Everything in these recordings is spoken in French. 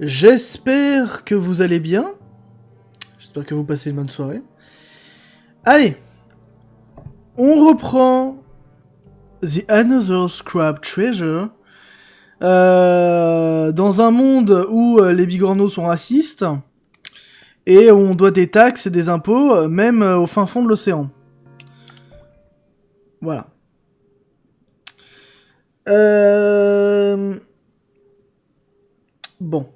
J'espère que vous allez bien. J'espère que vous passez une bonne soirée. Allez, on reprend The Another Scrap Treasure. Dans un monde où les bigorneaux sont racistes et on doit des taxes et des impôts, même au fin fond de l'océan. Voilà. Bon.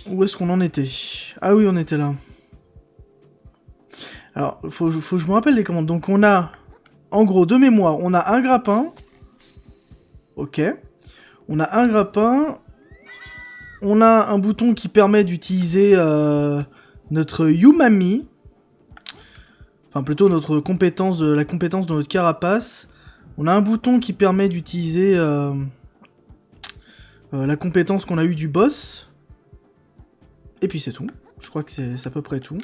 Où est-ce qu'on en était? Ah oui, on était là. Alors, faut que je me rappelle les commandes. Donc on a, en gros, de mémoire, on a un grappin. Ok. On a un grappin. On a un bouton qui permet d'utiliser notre Umami. Enfin, plutôt notre compétence, la compétence de notre carapace. On a un bouton qui permet d'utiliser la compétence qu'on a eue du boss. Et puis c'est tout. Je crois que c'est à peu près tout.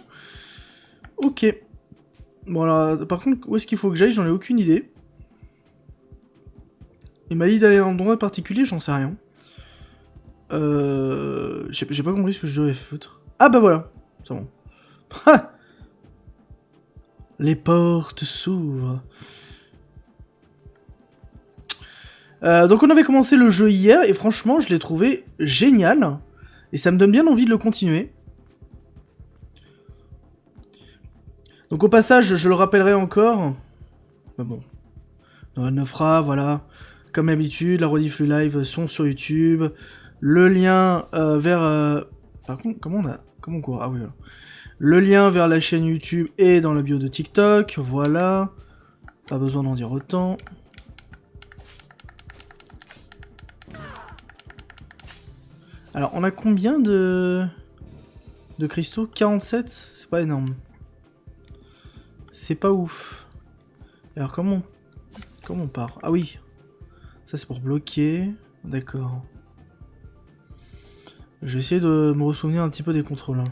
Ok. Bon alors, par contre, où est-ce qu'il faut que j'aille? J'en ai aucune idée. Il m'a dit d'aller à un endroit particulier, j'en sais rien. J'ai pas compris ce que je devais foutre. Ah bah voilà. C'est bon. Les portes s'ouvrent. Donc on avait commencé le jeu hier, et franchement, je l'ai trouvé génial. Et ça me donne bien envie de le continuer. Donc au passage, je le rappellerai encore. Mais bon. On le fera, voilà. Comme d'habitude, la rediff, le live sont sur YouTube. Le lien vers... Par contre, comment on court? Ah oui, voilà. Le lien vers la chaîne YouTube est dans la bio de TikTok. Voilà. Pas besoin d'en dire autant. Alors, on a combien de cristaux? 47? C'est pas énorme. C'est pas ouf. Alors, comment on part? Ah oui. Ça, c'est pour bloquer. D'accord. Je vais essayer de me ressouvenir un petit peu des contrôles. Hein.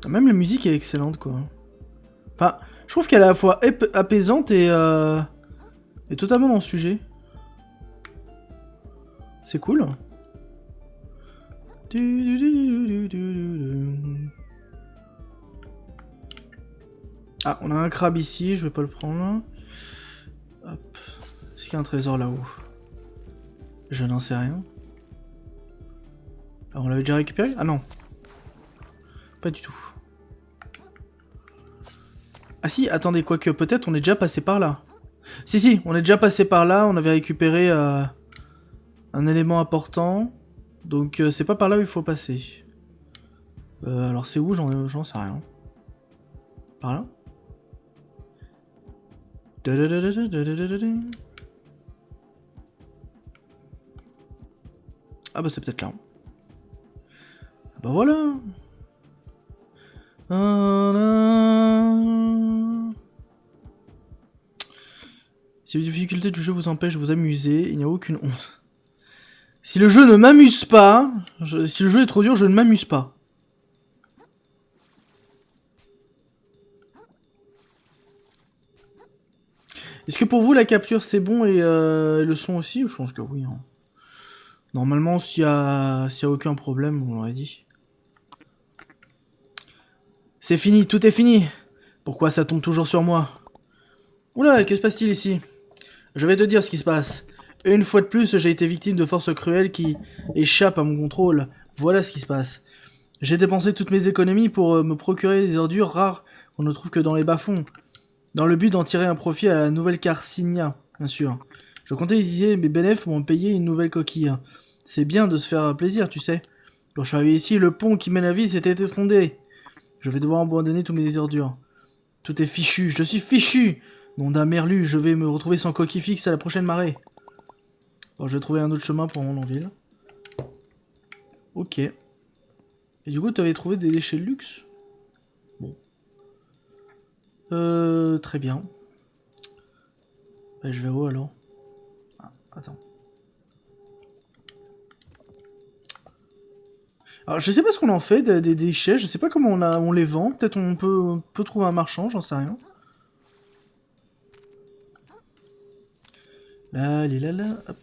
Même la musique est excellente, quoi. Enfin, je trouve qu'elle est à la fois apaisante et totalement dans le sujet. C'est cool. Ah, on a un crabe ici, je vais pas le prendre. Hop. Est-ce qu'il y a un trésor là-haut? Je n'en sais rien. Alors, on l'avait déjà récupéré? Ah non. Pas du tout. Ah si, attendez, quoique, peut-être on est déjà passé par là. Si, on est déjà passé par là, on avait récupéré un élément important. Donc c'est pas par là où il faut passer. Alors c'est où? J'en sais rien. Par là? Ah bah c'est peut-être là. Bah voilà. Si les difficultés du jeu vous empêchent de vous amuser, il n'y a aucune honte. Si le jeu ne m'amuse pas, si le jeu est trop dur, je ne m'amuse pas. Est-ce que pour vous la capture c'est bon et le son aussi? Je pense que oui. Hein. Normalement, s'il y a aucun problème, on l'aurait dit. C'est fini, tout est fini. Pourquoi ça tombe toujours sur moi? Oula, que se passe-t-il ici? Je vais te dire ce qui se passe. Une fois de plus, j'ai été victime de forces cruelles qui échappent à mon contrôle. Voilà ce qui se passe. J'ai dépensé toutes mes économies pour me procurer des ordures rares qu'on ne trouve que dans les bas-fonds. Dans le but d'en tirer un profit à la nouvelle Carcinia, bien sûr. Je comptais utiliser mes bénéfices pour me payer une nouvelle coquille. C'est bien de se faire plaisir, tu sais. Quand je suis arrivé ici, le pont qui mène à la ville s'était effondré. Je vais devoir abandonner tous mes ordures. Tout est fichu, je suis fichu! Nom d'un merlu, je vais me retrouver sans coquille fixe à la prochaine marée. Bon, je vais trouver un autre chemin pour rentrer en ville. Ok. Et du coup, tu avais trouvé des déchets de luxe? Bon. Très bien. Bah, je vais où alors? Ah, attends. Alors, je sais pas ce qu'on en fait des déchets, je sais pas comment on les vend. Peut-être on peut trouver un marchand, j'en sais rien. Là, là, là, hop.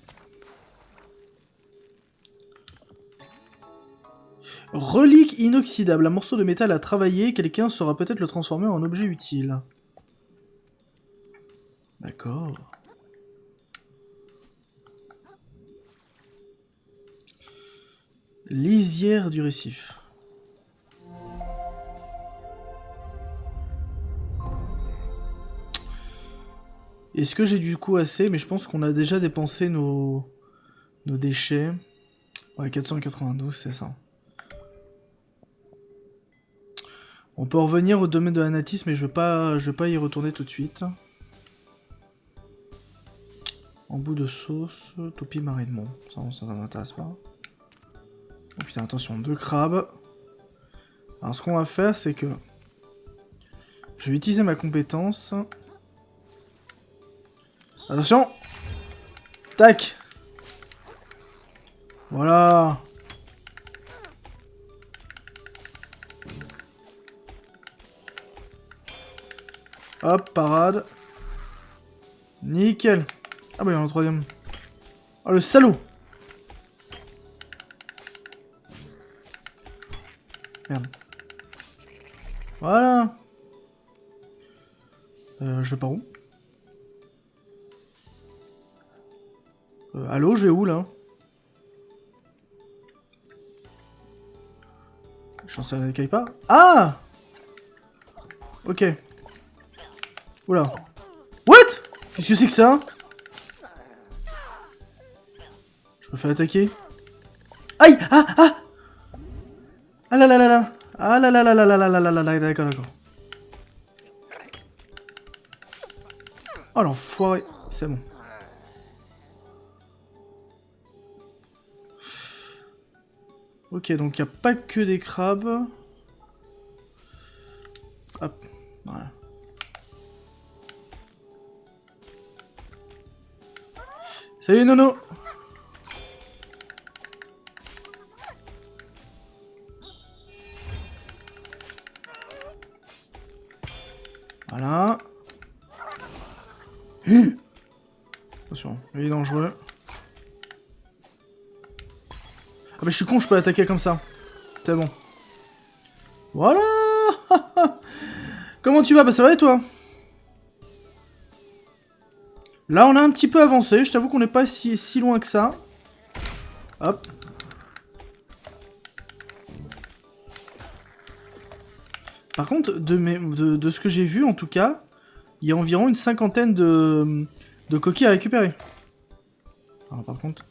Relique inoxydable. Un morceau de métal à travailler. Quelqu'un saura peut-être le transformer en objet utile. D'accord. Lisière du récif. Est-ce que j'ai du coup assez? Mais je pense qu'on a déjà dépensé nos déchets. Ouais, 492, c'est ça. On peut revenir au domaine de l'anatisme, mais je veux pas y retourner tout de suite. Embout de sauce, topi marine, bon, ça m'intéresse pas. Oh putain, attention, 2 crabes. Alors ce qu'on va faire, c'est que... je vais utiliser ma compétence. Attention! Tac! Voilà! Hop, parade. Nickel. Ah bah il y en a un troisième. Ah le salaud! Merde. Voilà. Je vais par où? Allô, je vais où là? Je suis censé aller pas. Ah! Ok. Oula. What? Qu'est-ce que c'est que ça? Je me fais attaquer. Aïe! Ah! Ah! Ah là là là là! Ah là là là là là là là là là là, d'accord, d'accord. Oh l'enfoiré! C'est bon. Ok, donc il n'y a pas que des crabes. Hop, voilà. Salut Nono! Voilà. Attention, il est dangereux. Ah bah je suis con, je peux attaquer comme ça. C'est bon. Voilà. Comment tu vas? Bah ça va et toi? Là on a un petit peu avancé, je t'avoue qu'on n'est pas si loin que ça. Hop. Par contre, de ce que j'ai vu en tout cas, il y a environ une cinquantaine de coquilles à récupérer. Alors par contre...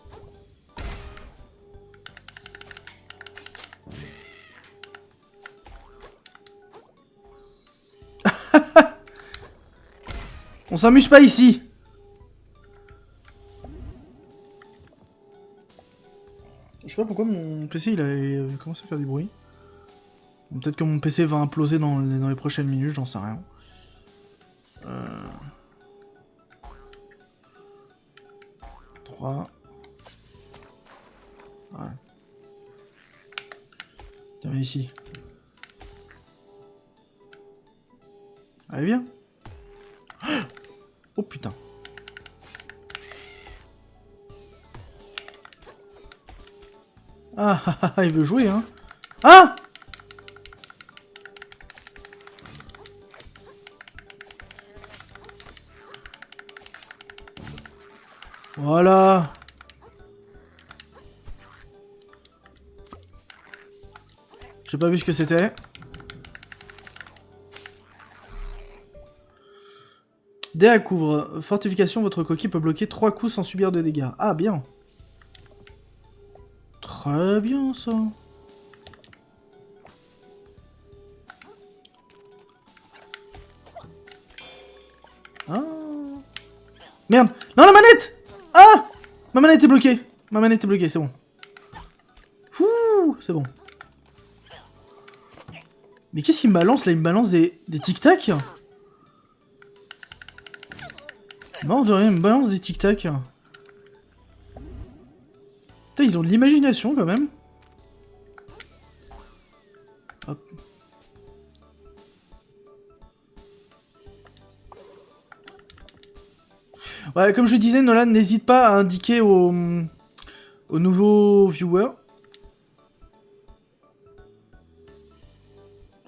On s'amuse pas ici. Je sais pas pourquoi mon PC il a commencé à faire du bruit. Peut-être que mon PC va imploser dans les prochaines minutes, j'en sais rien. 3. Voilà. Tiens, viens ici. Allez, viens. Oh putain. Ah, ah, ah, il veut jouer, hein. Ah! Voilà. J'ai pas vu ce que c'était. Dès à couvre. Fortification, votre coquille peut bloquer 3 coups sans subir de dégâts. Ah, bien. Très bien, ça. Ah. Merde. Non, la manette! Ah! Ma manette est bloquée. Ma manette est bloquée, c'est bon. Ouh, c'est bon. Mais qu'est-ce qu'il me balance là? Il me balance des tic-tac? Mort de rien, il me balance des tic-tac. Putain, ils ont de l'imagination quand même. Ouais, comme je disais, Nolan, n'hésite pas à indiquer aux nouveaux viewers.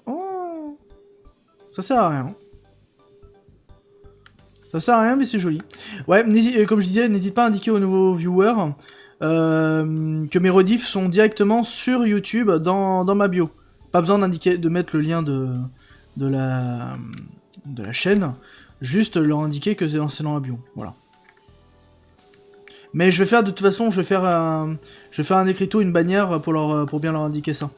Oh, ça sert à rien. Ça sert à rien, mais c'est joli. Ouais, comme je disais, n'hésite pas à indiquer aux nouveaux viewers que mes rediffs sont directement sur YouTube dans ma bio. Pas besoin de mettre le lien de la chaîne, juste leur indiquer que c'est dans la bio. Voilà. Mais je vais faire de toute façon, je vais faire un écriteau, une bannière pour bien leur indiquer ça.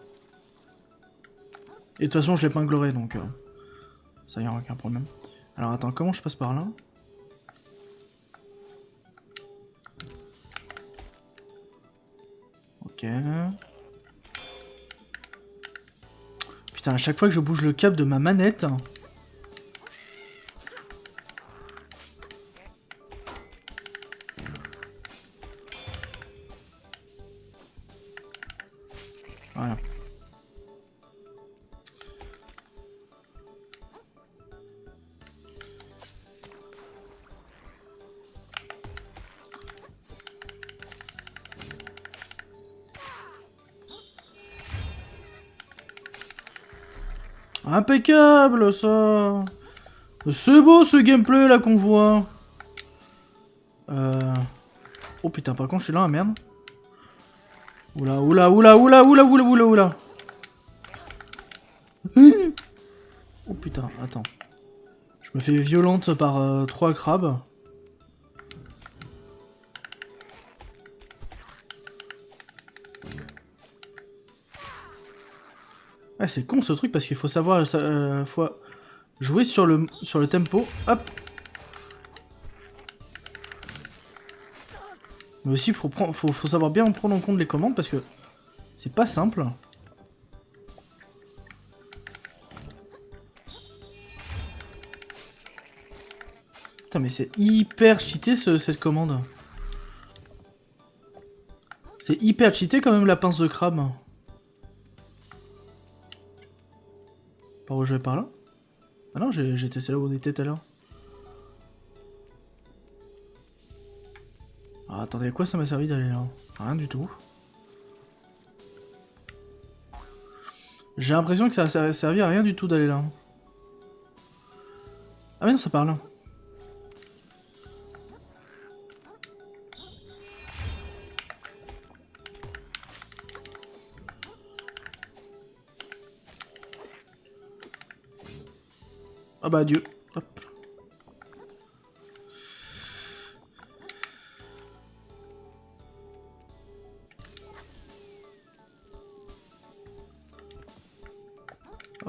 Et de toute façon, je l'épinglerai donc ça y a aucun problème. Alors attends, comment je passe par là? Ok. Putain, à chaque fois que je bouge le câble de ma manette. Voilà. Impeccable ça. C'est beau ce gameplay là qu'on voit. Oh putain, par contre je suis là, hein, merde. Oula, oula, oula, oula, oula, oula, oula, oula. Oh putain, attends. Je me fais violente par 3 crabes. Ouais, c'est con ce truc parce qu'il faut savoir... faut jouer sur le tempo. Hop. Mais aussi, faut savoir bien prendre en compte les commandes parce que c'est pas simple. Putain, mais c'est hyper cheaté cette commande. C'est hyper cheaté quand même la pince de crabe. Par où je vais par là? Ah non, j'étais là où on était tout à l'heure. Ah, attendez, à quoi ça m'a servi d'aller là? Rien du tout. J'ai l'impression que ça a servi à rien du tout d'aller là. Ah mais non, ça part là. Ah bah adieu. Hop.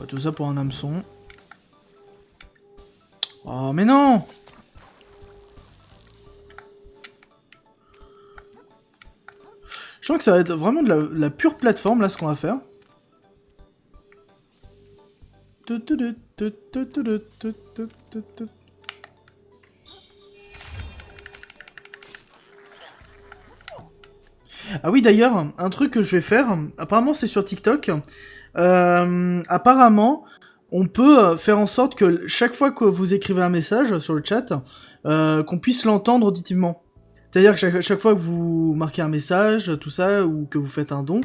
Tout ça pour un hameçon. Oh mais non! Je sens que ça va être vraiment de la pure plateforme là ce qu'on va faire. Ah oui d'ailleurs, un truc que je vais faire, apparemment c'est sur TikTok, apparemment on peut faire en sorte que chaque fois que vous écrivez un message sur le chat, qu'on puisse l'entendre auditivement. C'est-à-dire que chaque fois que vous marquez un message, tout ça, ou que vous faites un don,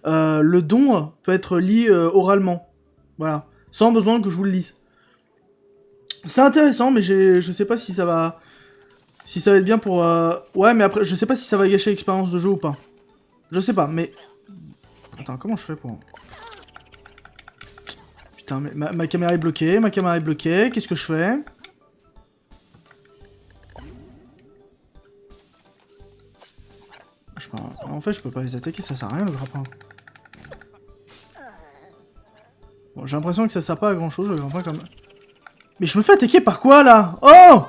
le don peut être lu oralement. Voilà. Sans besoin que je vous le lise. C'est intéressant, mais je sais pas si ça va... Si ça va être bien pour... Ouais, mais après, je sais pas si ça va gâcher l'expérience de jeu ou pas. Je sais pas, mais... Attends, comment je fais pour... Putain, mais ma caméra est bloquée, qu'est-ce que je fais? En fait, je peux pas les attaquer, ça sert à rien le grappin. Bon, j'ai l'impression que ça sert pas à grand chose le grappin comme... Mais je me fais attaquer par quoi là? Oh!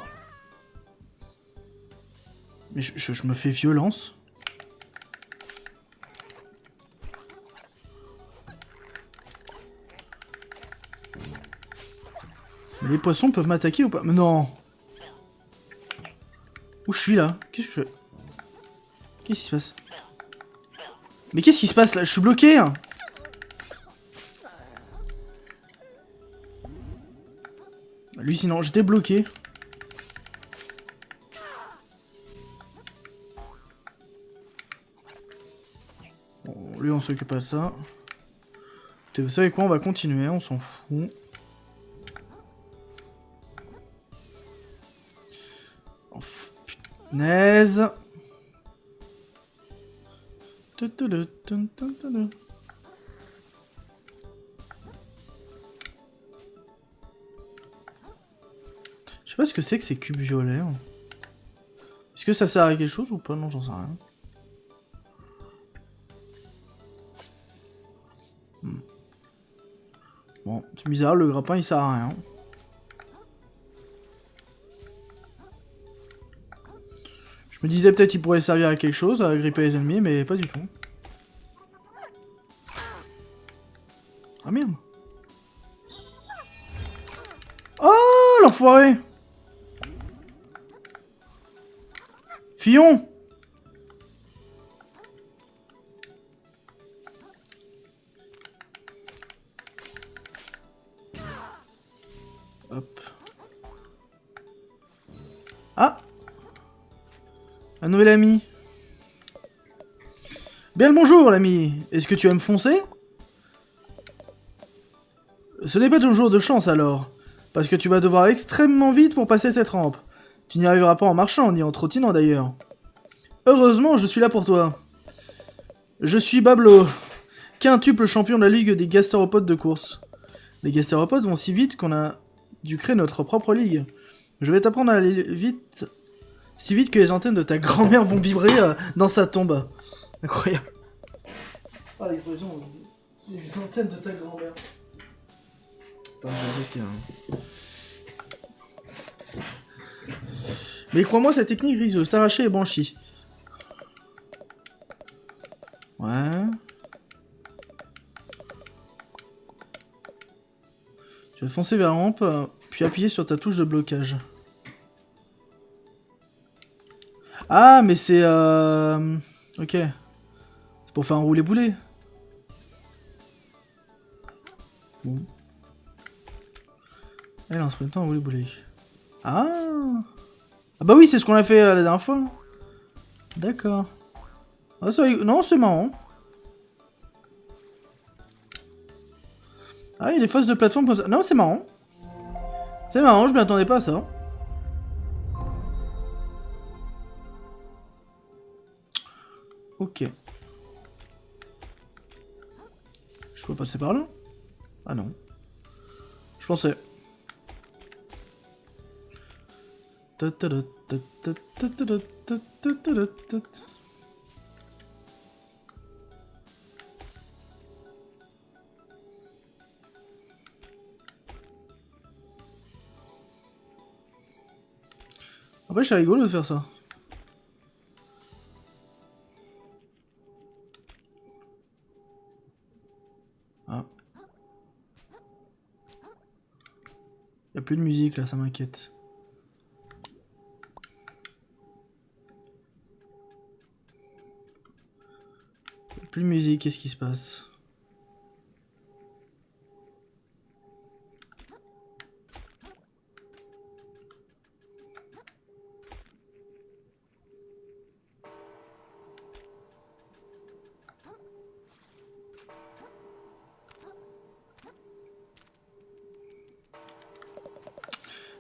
Mais je me fais violence. Mais les poissons peuvent m'attaquer ou pas? Mais non! Où je suis là? Qu'est-ce que je fais? Qu'est-ce qui se passe? Mais qu'est-ce qui se passe là? Je suis bloqué hein. Hallucinant, j'étais bloqué. s'occupe pas de ça. Vous savez quoi, on va continuer, on s'en fout. Oh, punaise. Je sais pas ce que c'est que ces cubes violets. Est-ce que ça sert à quelque chose ou pas? Non, j'en sais rien. Bon, c'est bizarre, le grappin il sert à rien. Je me disais peut-être qu'il pourrait servir à quelque chose, à gripper les ennemis, mais pas du tout. Ah merde. Oh l'enfoiré! Fillon! Hop. Ah! Un nouvel ami. Bien le bonjour l'ami. Est-ce que tu vas me foncer? Ce n'est pas toujours de chance alors. Parce que tu vas devoir extrêmement vite pour passer cette rampe. Tu n'y arriveras pas en marchant, ni en trottinant d'ailleurs. Heureusement, je suis là pour toi. Je suis Bablo, quintuple champion de la ligue des gastéropodes de course. Les gastéropodes vont si vite qu'on a dû créer notre propre ligue. Je vais t'apprendre à aller vite, si vite que les antennes de ta grand-mère vont vibrer dans sa tombe. Incroyable. Ah, l'expression, les antennes de ta grand-mère. Attends, je vais ce qu'il y a. Mais crois-moi, cette technique risque de t'arracher les branchies. Ouais. Tu vas foncer vers la rampe, puis appuyer sur ta touche de blocage. Ah, mais c'est... Ok. C'est pour faire un roulé-boulet. Bon. Elle lance en même temps un roulé-boulet. Ah. Ah bah oui, c'est ce qu'on a fait la dernière fois. D'accord. Ah, non, c'est marrant. Ah, il y a des phases de plateforme comme ça. Non, c'est marrant. C'est marrant, je m'y attendais pas à ça. Ok. Je peux passer par là? Ah non. Je pensais. Après, c'est rigolo de faire ça. Ah. Y a plus de musique là, ça m'inquiète. Plus de musique, qu'est-ce qui se passe?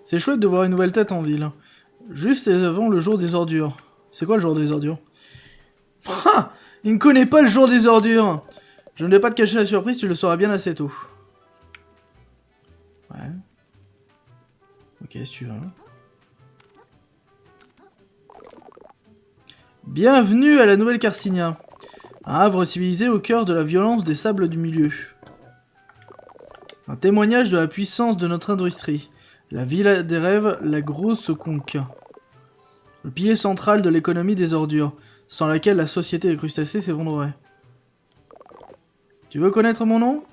C'est chouette de voir une nouvelle tête en ville. Juste avant le jour des ordures. C'est quoi le jour des ordures? Ah! Il ne connaît pas le jour des ordures! Je ne vais pas te cacher la surprise, tu le sauras bien assez tôt. Ouais. Ok, si tu veux. Bienvenue à la Nouvelle Carcinia. Un havre civilisé au cœur de la violence des sables du milieu. Un témoignage de la puissance de notre industrie. La ville des rêves, la grosse conque. Le pilier central de l'économie des ordures, sans laquelle la société des crustacés s'effondrerait. Tu veux connaître mon nom?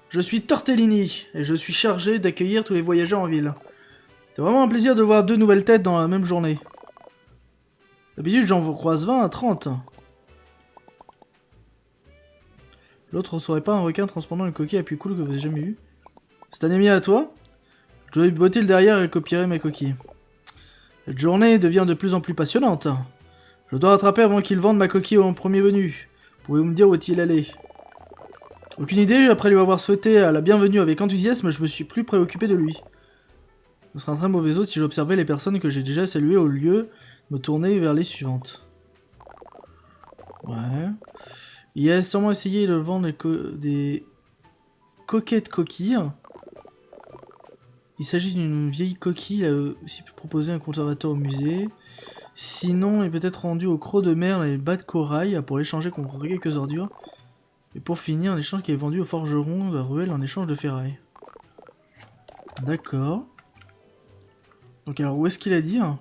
Je suis Tortellini, et je suis chargé d'accueillir tous les voyageurs en ville. C'est vraiment un plaisir de voir deux nouvelles têtes dans la même journée. D'habitude, j'en croise 20 à 30. L'autre ne serait pas un requin transportant une coquille à puits cool que vous avez jamais vu. C'est un ami à toi? Je dois lui botter le derrière et copierer mes coquilles. Cette journée devient de plus en plus passionnante. Je dois rattraper avant qu'il vende ma coquille au premier venu. Pouvez-vous me dire où est-il allé? Aucune idée, après lui avoir souhaité la bienvenue avec enthousiasme, je me suis plus préoccupé de lui. Ce serait un très mauvais hôte si j'observais les personnes que j'ai déjà saluées au lieu de me tourner vers les suivantes. Ouais. Il a sûrement essayé de vendre des coquettes coquilles. Il s'agit d'une vieille coquille, il a aussi pu proposer un conservateur au musée. Sinon, il peut être rendu au croc de mer et les bas de corail pour l'échanger contre quelques ordures. Et pour finir, un échange qui est vendu au forgeron de la ruelle en échange de ferraille. D'accord. Donc alors, où est-ce qu'il a dit hein?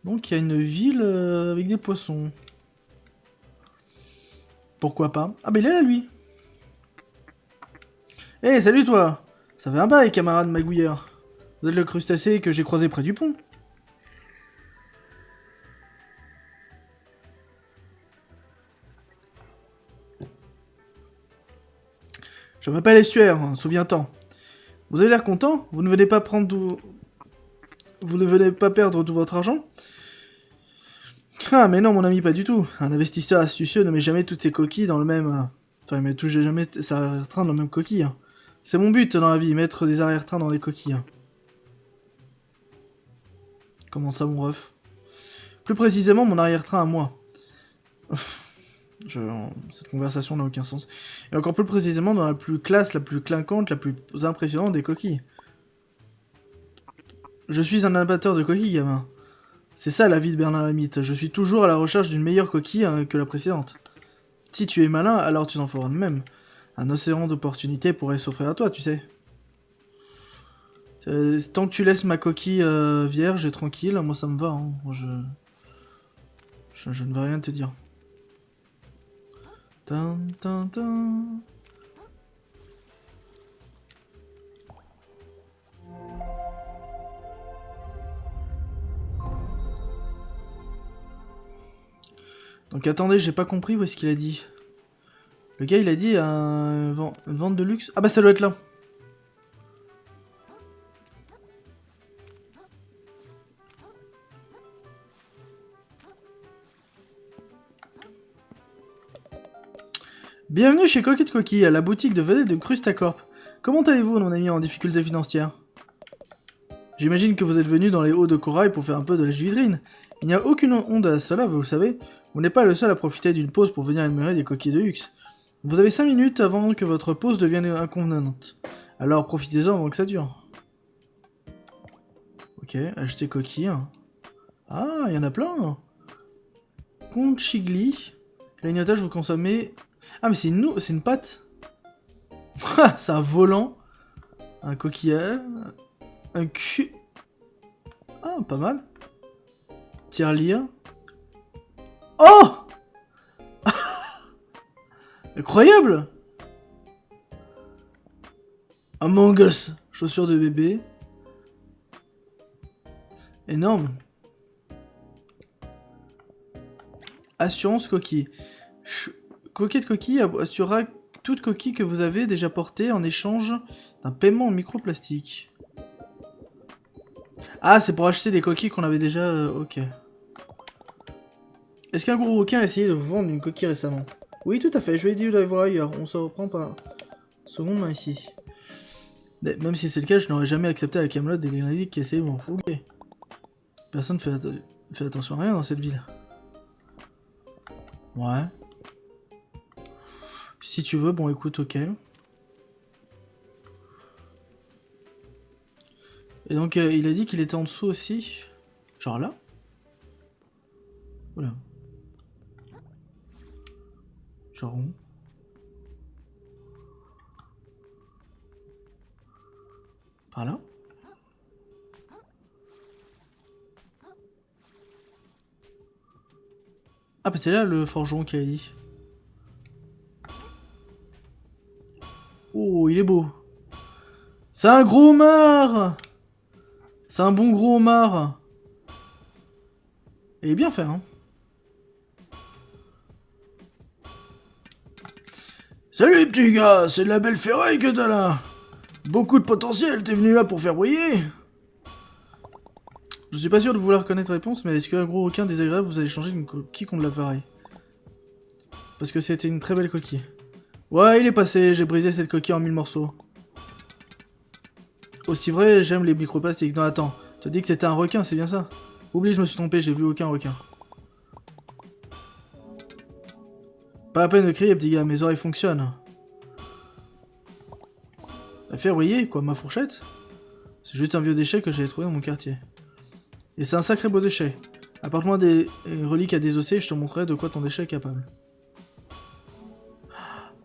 Donc il y a une ville avec des poissons. Pourquoi pas? Ah bah il est là lui. Eh hey, salut toi. Ça fait un bail camarade magouilleur. Vous êtes le crustacé que j'ai croisé près du pont. Je m'appelle Estuaire, hein, souviens-t'en. Vous avez l'air content? Vous ne venez pas Vous ne venez pas perdre tout votre argent? Ah mais non mon ami, pas du tout. Un investisseur astucieux ne met jamais toutes ses coquilles dans le même... Enfin il met jamais sa arrière-train dans le même coquille. Hein. C'est mon but dans la vie, mettre des arrière-trains dans les coquilles. Hein. Comment ça mon ref? Plus précisément mon arrière-train à moi. Cette conversation n'a aucun sens. Et encore plus précisément dans la plus classe, la plus clinquante, la plus impressionnante des coquilles. Je suis un amateur de coquilles, gamin. C'est ça la vie de Bernard Lamite. Je suis toujours à la recherche d'une meilleure coquille que la précédente. Si tu es malin, alors tu t'en feras de même. Un océan d'opportunités pourrait s'offrir à toi, tu sais. Tant que tu laisses ma coquille vierge et tranquille, moi ça me va. Hein. Je ne vais rien te dire. Tan, tan, tan. Donc attendez, j'ai pas compris où est-ce qu'il a dit. Le gars il a dit une vente de luxe. Ah bah ça doit être là. Bienvenue chez Coquette Coquille, à la boutique de vedette de Crustacorp. Comment allez-vous, mon ami en difficulté financière? J'imagine que vous êtes venu dans les hauts de corail pour faire un peu de lèche-vitrine. Il n'y a aucune honte à cela, vous le savez. Vous n'êtes pas le seul à profiter d'une pause pour venir admirer des coquilles de luxe. Vous avez 5 minutes avant que votre pause devienne inconvenante. Alors profitez-en avant que ça dure. Ok, acheter coquilles. Ah, il y en a plein. Conchigli. Grignotage, vous consommez... Ah, mais c'est une pâte. C'est un volant. Un coquillage. Un cul... Ah, pas mal. Tirelire. Oh Incroyable. Among Us. Chaussures de bébé. Énorme. Assurance coquille. Coquette coquille assurera toute coquille que vous avez déjà portée en échange d'un paiement en microplastique. Ah, c'est pour acheter des coquilles qu'on avait déjà... ok. Est-ce qu'un gros requin a essayé de vous vendre une coquille récemment? Oui, tout à fait, je lui ai dit d'aller voir ailleurs. On se reprend par seconde main ici. Mais même si c'est le cas, je n'aurais jamais accepté la camelote des grenadiers qui essayaient de m'en fouguer. Personne fait attention à rien dans cette ville. Ouais. Si tu veux, bon écoute, ok. Et donc il a dit qu'il était en dessous aussi. Genre là. Oula. Genre où? Par là? Ah bah c'est là le forgeron qui a dit. Oh, il est beau. C'est un gros homard. C'est un bon gros homard. Il est bien fait, hein. Salut petit gars, c'est de la belle ferraille que t'as là. Beaucoup de potentiel, t'es venu là pour faire briller. suis pas sûr de vouloir connaître la réponse, mais est-ce qu'un gros requin désagréable vous allez changer d'une coquille contre l'appareil? Parce que c'était une très belle coquille. Ouais, il est passé, j'ai brisé cette coquille en 1000 morceaux. Aussi vrai, j'aime les microplastiques. Non, attends, tu as dit que c'était un requin, c'est bien ça? Oublie, je me suis trompé, j'ai vu aucun requin. Pas la peine de crier, petit gars, mes oreilles fonctionnent. T'as fait briller, quoi, ma fourchette? C'est juste un vieux déchet que j'avais trouvé dans mon quartier. Et c'est un sacré beau déchet. Apporte-moi des reliques à désossé et je te montrerai de quoi ton déchet est capable.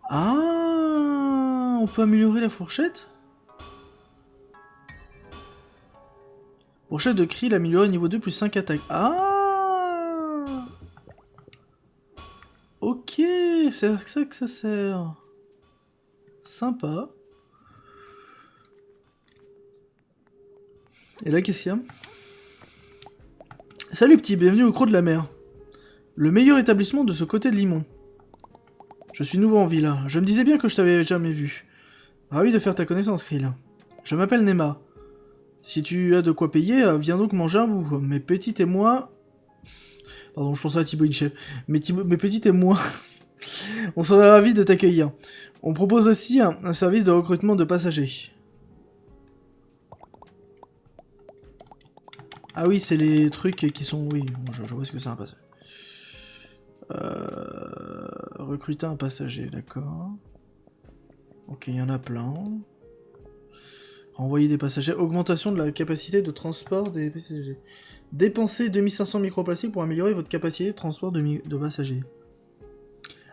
Ah, on peut améliorer la fourchette? Fourchette de Krill améliorée niveau 2 plus 5 attaques. Ah, ok, c'est à ça que ça sert. Sympa. Et là, qu'est-ce qu'il y a? Salut petit, bienvenue au Croc de la Mer. Le meilleur établissement de ce côté de Limon. Je suis nouveau en ville. Je me disais bien que je t'avais jamais vu. Ravi de faire ta connaissance, Krill. Je m'appelle Nema. Si tu as de quoi payer, viens donc manger un bout. Mes petites et moi... Pardon, je pensais à Thibaut Inchep. Mes petites et moi... On serait ravis de t'accueillir. On propose aussi un service de recrutement de passagers. Ah oui, c'est les trucs qui sont... Oui, bon, je vois ce que c'est un passager. Recruter un passager, d'accord. Ok, il y en a plein. Envoyer des passagers. Augmentation de la capacité de transport des passagers. Dépensez 2500 microplastiques pour améliorer votre capacité de transport de passagers.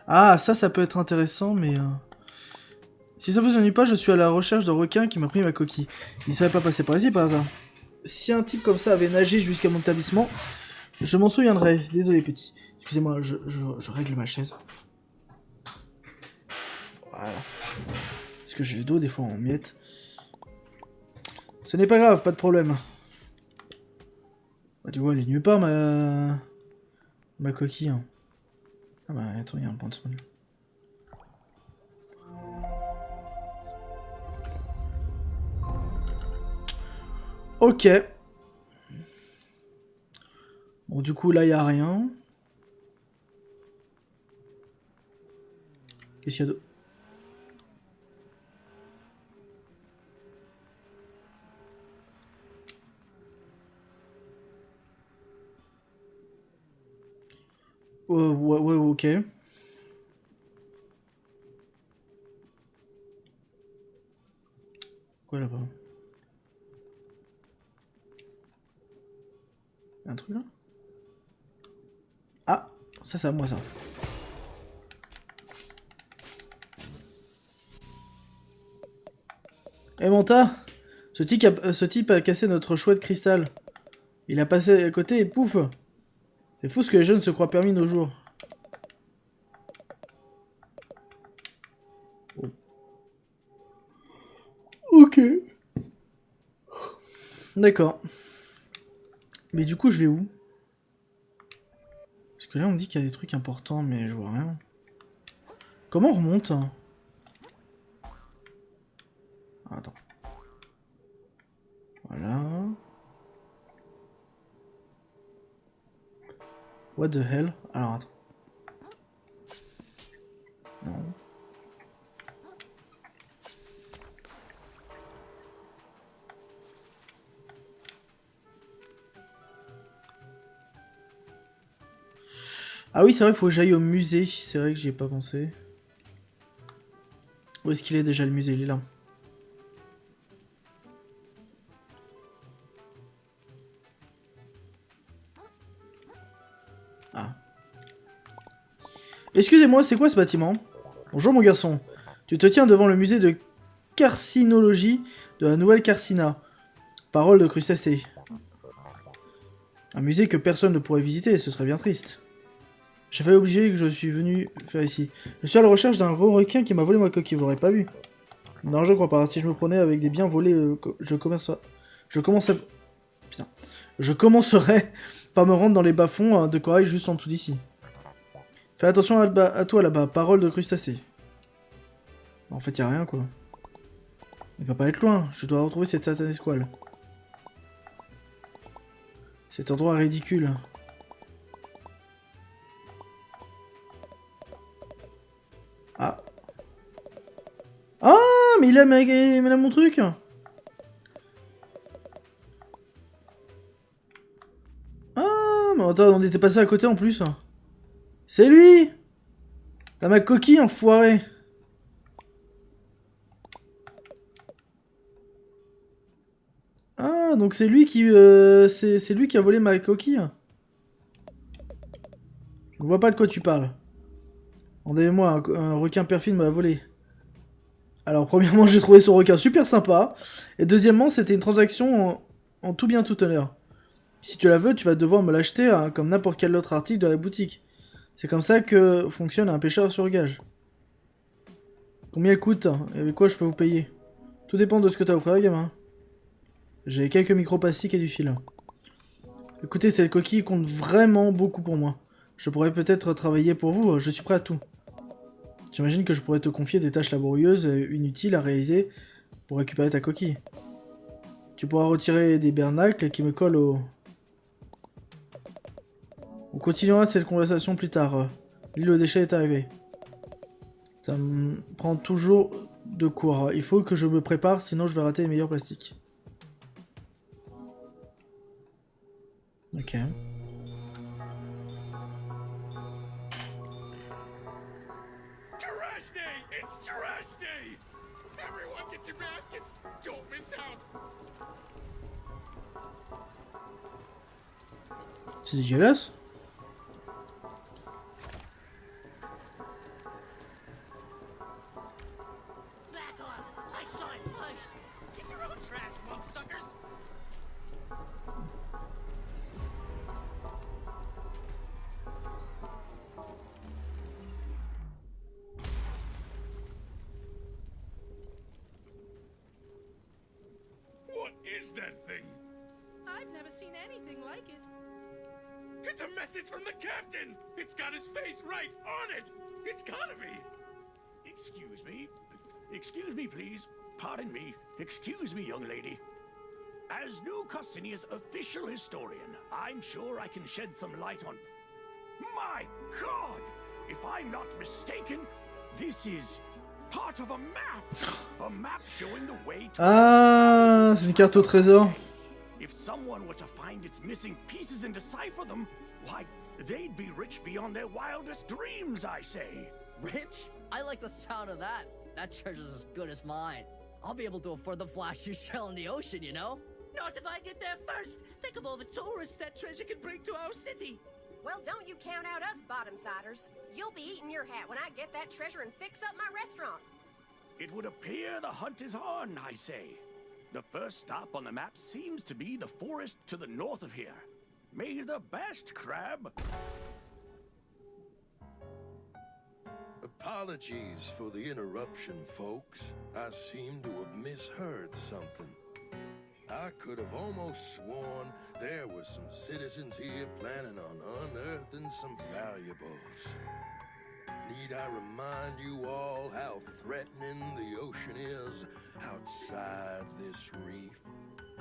Ah, ça peut être intéressant, mais... Si ça vous ennuie pas, je suis à la recherche d'un requin qui m'a pris ma coquille. Il ne serait pas passé par ici par hasard. Si un type comme ça avait nagé jusqu'à mon établissement, je m'en souviendrai. Désolé, petit. Excusez-moi, je règle ma chaise. Voilà. Parce que j'ai le dos des fois en miettes. Ce n'est pas grave, pas de problème. Bah, tu vois, elle est nulle part, ma coquille. Hein. Ah bah, attends, il y a un point de spawn. Ok. Bon, du coup, là, il n'y a rien. Qu'est-ce qu'il y a d'autre? Ouais, ok. Quoi là-bas? Y'a un truc là? Ah, ça c'est à moi ça. Eh Manta, ce type a cassé notre chouette cristal. Il a passé à côté et pouf. C'est fou ce que les jeunes se croient permis nos jours. Oh. Ok. D'accord. Mais du coup, je vais où? Parce que là, on me dit qu'il y a des trucs importants, mais je vois rien. Comment on remonte? Attends. Voilà. What the hell? Alors, attends. Non. Ah oui, c'est vrai, il faut que j'aille au musée. C'est vrai que j'y ai pas pensé. Où est-ce qu'il est déjà le musée? Il est là. Ah. Excusez-moi, c'est quoi ce bâtiment? Bonjour mon garçon. Tu te tiens devant le musée de carcinologie de la Nouvelle Carcina. Parole de crustacés. Un musée que personne ne pourrait visiter, ce serait bien triste. J'ai failli oublier que je suis venu faire ici. Je suis à la recherche d'un gros requin qui m'a volé ma coquille, vous l'aurez pas vu? Non, je crois pas. Si je me prenais avec des biens volés, je commencerais... Putain. Je commencerai par me rendre dans les bas-fonds de corail juste en dessous d'ici. Fais attention à toi là-bas, parole de crustacés. En fait, y a rien, quoi. Il va pas être loin, je dois retrouver cette satanée squale. Cet endroit est ridicule. Ah. Ah, mais il a mon truc. Ah, mais attends, on était passé à côté en plus. C'est lui. T'as ma coquille, enfoiré. Ah, donc c'est lui qui... c'est lui qui a volé ma coquille. Je vois pas de quoi tu parles. Rendez-moi, un requin perfide m'a volé. Alors, premièrement, j'ai trouvé son requin super sympa. Et deuxièmement, c'était une transaction en tout bien tout honneur. Si tu la veux, tu vas devoir me l'acheter hein, comme n'importe quel autre article de la boutique. C'est comme ça que fonctionne un pêcheur sur gage. Combien elle coûte et avec quoi je peux vous payer? Tout dépend de ce que t'as offert, gamin. J'ai quelques microplastiques et du fil. Écoutez, cette coquille compte vraiment beaucoup pour moi. Je pourrais peut-être travailler pour vous, je suis prêt à tout. J'imagine que je pourrais te confier des tâches laborieuses et inutiles à réaliser pour récupérer ta coquille. Tu pourras retirer des bernacles qui me collent au... On continuera cette conversation plus tard. L'île aux déchets est arrivée. Ça me prend toujours de court. Il faut que je me prépare, sinon je vais rater les meilleurs plastiques. Ok. C'est dégueulasse. That thing? I've never seen anything like it. It's a message from the captain! It's got his face right on it! It's gotta be! Excuse me? Excuse me, please. Pardon me. Excuse me, young lady. As New Cassinia's official historian, I'm sure I can shed some light on... My God! If I'm not mistaken, this is... part of a map! A map showing the way to... Ah, c'est une carte au trésor. If someone were to find its missing pieces and decipher them, why, they'd be rich beyond their wildest dreams, I say. Rich? I like the sound of that. That treasure's as good as mine. I'll be able to afford the flashiest shell in the ocean, you know? Not if I get there first. Think of all the tourists that treasure can bring to our city. Well, don't you count out us bottom-siders. You'll be eating your hat when I get that treasure and fix up my restaurant. It would appear the hunt is on, I say. The first stop on the map seems to be the forest to the north of here. May the best, Crab. Apologies for the interruption, folks. I seem to have misheard something. I could have almost sworn there were some citizens here planning on unearthing some valuables. Need I remind you all how threatening the ocean is outside this reef?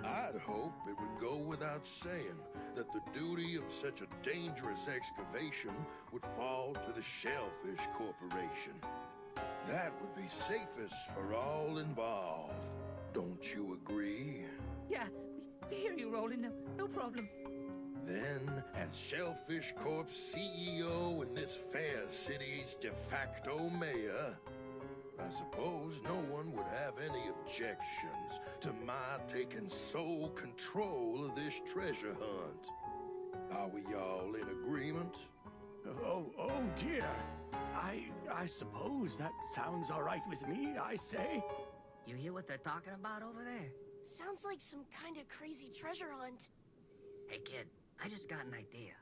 I'd hope it would go without saying that the duty of such a dangerous excavation would fall to the Shellfish Corporation. That would be safest for all involved. Don't you agree? Yeah, we hear you, Roland. No problem. Then, as Shellfish Corp's CEO and this fair city's de facto mayor, I suppose no one would have any objections to my taking sole control of this treasure hunt. Are we all in agreement? Oh dear. I suppose that sounds all right with me, I say. You hear what they're talking about over there? Sounds like some kind of crazy treasure hunt. Hey kid, I just got an idea.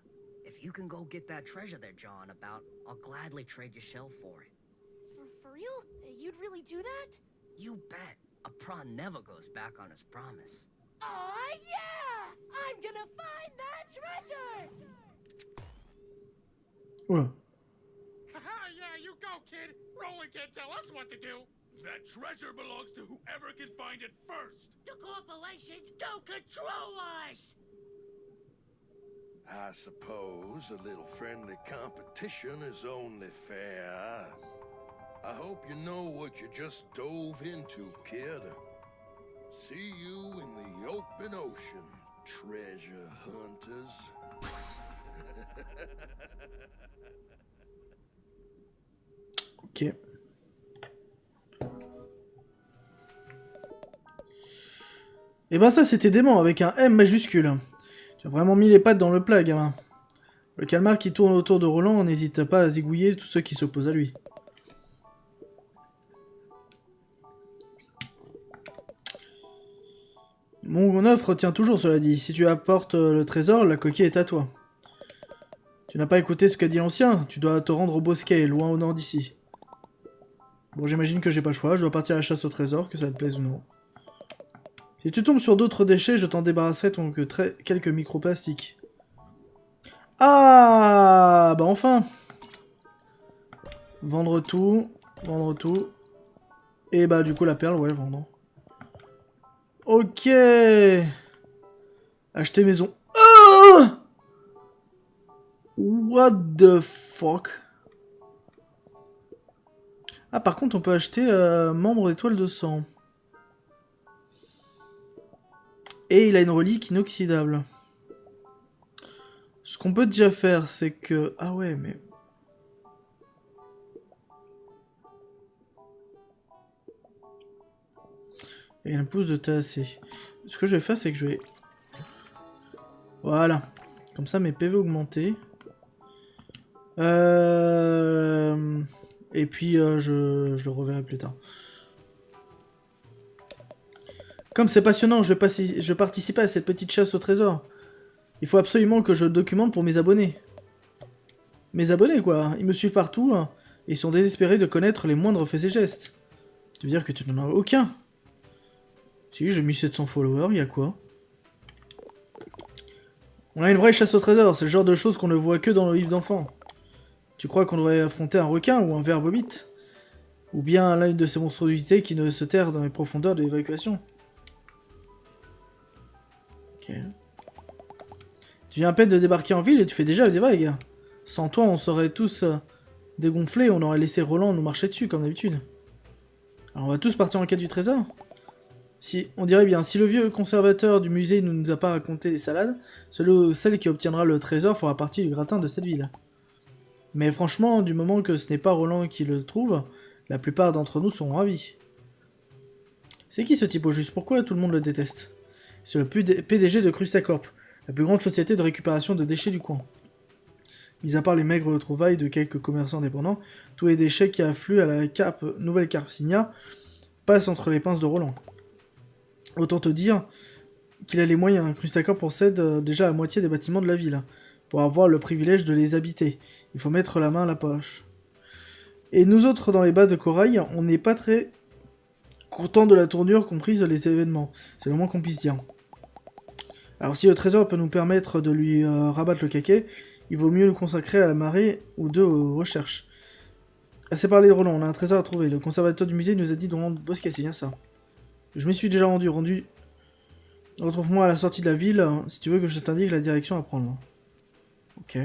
If you can go get that treasure they're jawing about, I'll gladly trade your shell for it. For real? You'd really do that? You bet. A prawn never goes back on his promise. Aw, yeah! I'm gonna find that treasure! Oula. Haha, yeah, you go, kid. Roland can't tell us what to do. That treasure belongs to whoever can find it first. The corporations don't control us! I suppose a little friendly competition is only fair. I hope you know what you just dove into, kid. See you in the open ocean, treasure hunters. Ok. Et ben ça c'était dément avec un M majuscule. Tu as vraiment mis les pattes dans le plat, gamin. Le calmar qui tourne autour de Roland n'hésite pas à zigouiller tous ceux qui s'opposent à lui. Mon offre tient toujours, cela dit. Si tu apportes le trésor, la coquille est à toi. Tu n'as pas écouté ce qu'a dit l'ancien. Tu dois te rendre au bosquet, loin au nord d'ici. Bon, j'imagine que j'ai pas le choix. Je dois partir à la chasse au trésor, que ça te plaise ou non. Si tu tombes sur d'autres déchets, je t'en débarrasserai tant que quelques microplastiques. Ah, bah enfin. Vendre tout. Vendre tout. Et bah du coup la perle, ouais, vendre. Ok. Acheter maison. Oh, what the fuck. Ah, par contre, on peut acheter membre étoile de sang. Et il a une relique inoxydable. Ce qu'on peut déjà faire, c'est que... Ah ouais, mais... Et une pousse de TAC. Ce que je vais faire, c'est que je vais... Voilà. Comme ça, mes PV augmentés. Et puis, je le reverrai plus tard. Comme c'est passionnant, je vais participer à cette petite chasse au trésor. Il faut absolument que je documente pour mes abonnés. Mes abonnés, quoi. Ils me suivent partout, hein, et ils sont désespérés de connaître les moindres faits et gestes. Tu veux dire que tu n'en as aucun? Si, j'ai mis 700 followers, y a quoi? On a une vraie chasse au trésor, c'est le genre de choses qu'on ne voit que dans le livre d'enfants. Tu crois qu'on devrait affronter un requin ou un ver bobite? Ou bien l'une de ces monstruosités qui ne se terre dans les profondeurs de l'évacuation? Ok. Tu viens à peine de débarquer en ville et tu fais déjà des vagues. Sans toi, on serait tous dégonflés, on aurait laissé Roland nous marcher dessus, comme d'habitude. Alors on va tous partir en quête du trésor? Si, on dirait bien, si le vieux conservateur du musée ne nous a pas raconté des salades, celle qui obtiendra le trésor fera partie du gratin de cette ville. Mais franchement, du moment que ce n'est pas Roland qui le trouve, la plupart d'entre nous seront ravis. C'est qui ce type au juste? Pourquoi tout le monde le déteste? C'est le PDG de Crustacorp, la plus grande société de récupération de déchets du coin. Mis à part les maigres retrouvailles de quelques commerçants indépendants, tous les déchets qui affluent à la nouvelle Carpsigna passent entre les pinces de Roland. Autant te dire qu'il a les moyens. Crustacorp possède déjà la moitié des bâtiments de la ville. Pour avoir le privilège de les habiter, il faut mettre la main à la poche. Et nous autres, dans les bas de corail, on n'est pas très contents de la tournure comprise les événements. C'est le moins qu'on puisse dire. Alors si le trésor peut nous permettre de lui rabattre le caquet, il vaut mieux nous consacrer à la marée ou deux aux recherches. Assez parlé de Roland, on a un trésor à trouver. Le conservateur du musée nous a dit de rendre bosquet, c'est bien ça. Je m'y suis déjà rendu. Retrouve-moi à la sortie de la ville, si tu veux que je t'indique la direction à prendre. Ok.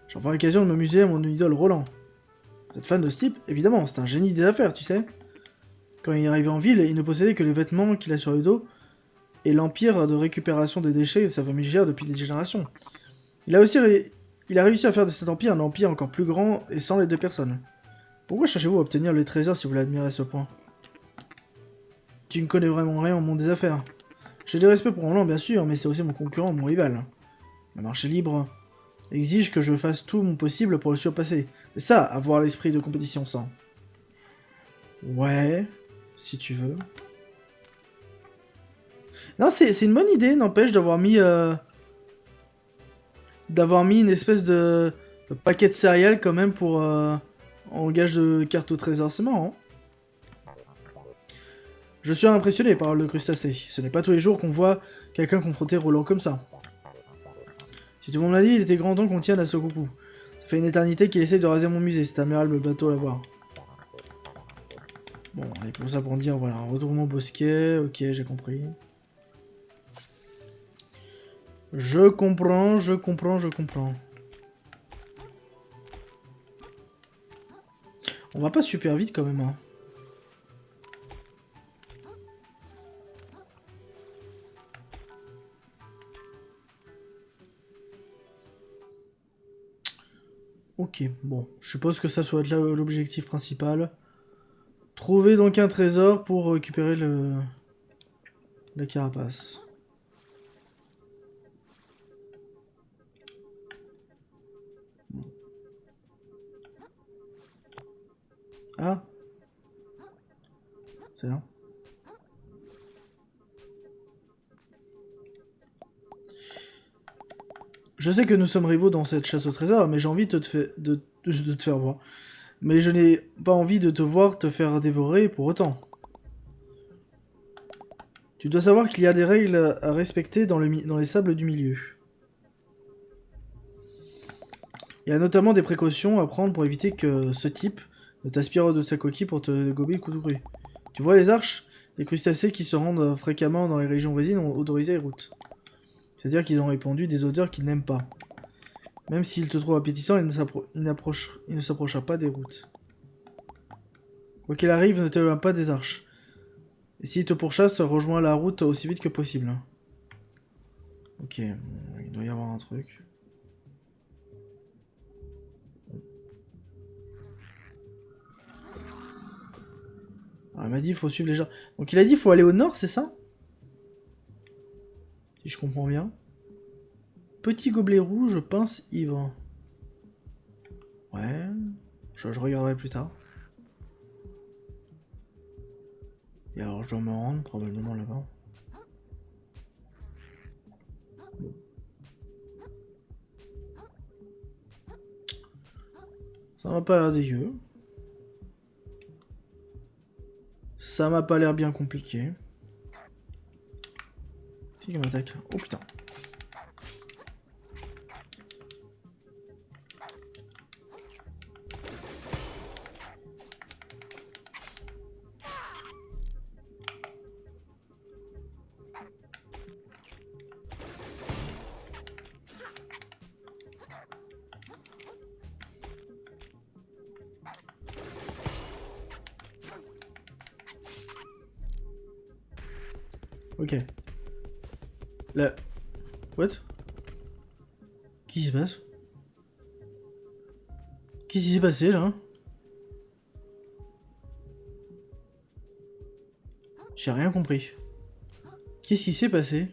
J'en ferai l'occasion de m'amuser à mon idole Roland. Vous êtes fan de ce type? Évidemment, c'est un génie des affaires, tu sais. Quand il est arrivé en ville, il ne possédait que les vêtements qu'il a sur le dos, et l'empire de récupération des déchets de sa famille gère depuis des générations. Il a réussi à faire de cet empire un empire encore plus grand et sans les deux personnes. Pourquoi cherchez-vous à obtenir les trésors si vous l'admirez à ce point? Tu ne connais vraiment rien au monde des affaires. J'ai du respect pour Roland, bien sûr, mais c'est aussi mon concurrent, mon rival. Le marché libre exige que je fasse tout mon possible pour le surpasser. C'est ça, avoir l'esprit de compétition sans. Ouais, si tu veux. Non, c'est une bonne idée, n'empêche, d'avoir mis une espèce de paquet de céréales quand même pour en gage de carte au trésor. C'est marrant. Je suis impressionné par le crustacé. Ce n'est pas tous les jours qu'on voit quelqu'un confronter Roland comme ça. Si tout le monde l'a dit, il était grand temps qu'on tienne à ce coucou. Ça fait une éternité qu'il essaye de raser mon musée, c'est admirable le bateau à voir. Bon, allez, pour ça pour dire, voilà, un retournement bosquet, ok, j'ai compris. Je comprends, je comprends, je comprends. On va pas super vite quand même, hein. Ok, bon. Je suppose que ça soit là l'objectif principal. Trouver donc un trésor pour récupérer la carapace. Bon. Ah. C'est là. Je sais que nous sommes rivaux dans cette chasse au trésor, mais j'ai envie de te faire voir. Mais je n'ai pas envie de te voir te faire dévorer pour autant. Tu dois savoir qu'il y a des règles à respecter dans les sables du milieu. Il y a notamment des précautions à prendre pour éviter que ce type ne t'aspire de sa coquille pour te gober le coup de bruit. Tu vois les arches? Les crustacés qui se rendent fréquemment dans les régions voisines ont autorisé les routes. C'est-à-dire qu'ils ont répandu des odeurs qu'ils n'aiment pas. Même s'ils te trouvent appétissant, il ne s'approchera pas des routes. Quoi qu'il arrive, ne t'éloigne pas des arches. Et s'il te pourchasse, rejoins la route aussi vite que possible. Ok, il doit y avoir un truc. Ah, il m'a dit il faut suivre les gens. Donc il a dit il faut aller au nord, c'est ça? Si je comprends bien. Petit gobelet rouge, pince ivre. Ouais. Je regarderai plus tard. Et alors je dois me rendre probablement là-bas. Bon. Ça m'a pas l'air dégueu. Ça m'a pas l'air bien compliqué. C'est qui m'attaque? Oh putain. Ok. Là. What? Qu'est-ce qui se passe? Qu'est-ce qui s'est passé là? J'ai rien compris. Qu'est-ce qui s'est passé?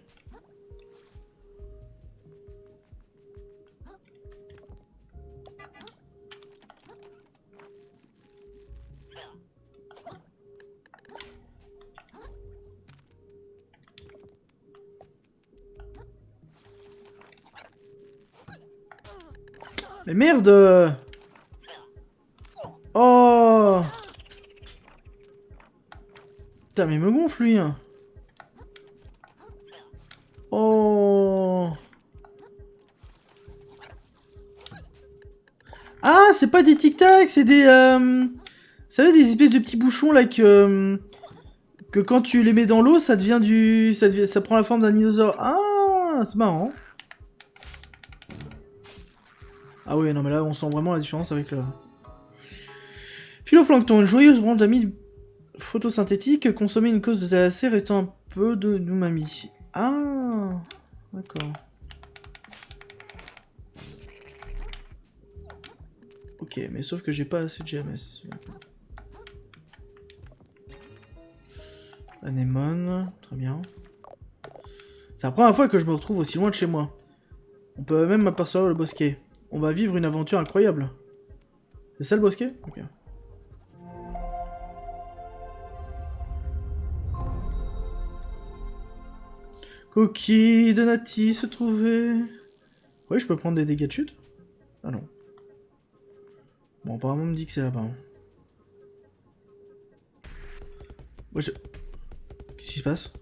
Mais merde! Oh! Putain, mais il me gonfle lui! Hein. Oh! Ah, c'est pas des tic-tac, c'est des... Vous savez, des espèces de petits bouchons là que quand tu les mets dans l'eau, ça devient du... Ça prend la forme d'un dinosaure. Ah, c'est marrant. Ah oui, non mais là on sent vraiment la différence avec le... Phytoplancton, une joyeuse branche d'amis photosynthétique, consommer une cause de THC, restant un peu de umami. Ah, d'accord. Ok, mais sauf que j'ai pas assez de GMS. Anémone, très bien. C'est la première fois que je me retrouve aussi loin de chez moi. On peut même apercevoir le bosquet. On va vivre une aventure incroyable. C'est ça le bosquet? Ok. Coquille de Nati se trouvait. Oui, je peux prendre des dégâts de chute? Ah non. Bon, apparemment, on me dit que c'est là-bas. Ouais, je... Qu'est-ce qui se passe?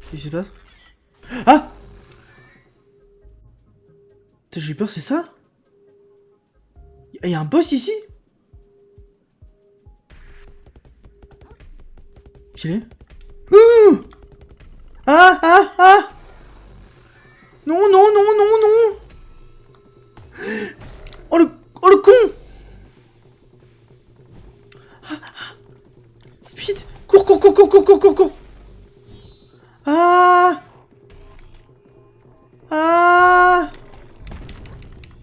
Qu'est-ce qui se passe? Ah! Putain, j'ai eu peur, c'est ça? Il y a un boss ici? Qui est? Ah! Ah! Ah! Non, non, non, non, non. Oh le con. Vite. Cours, cours, cours, cours, cours, cours, cours, cours. Ah. Ah.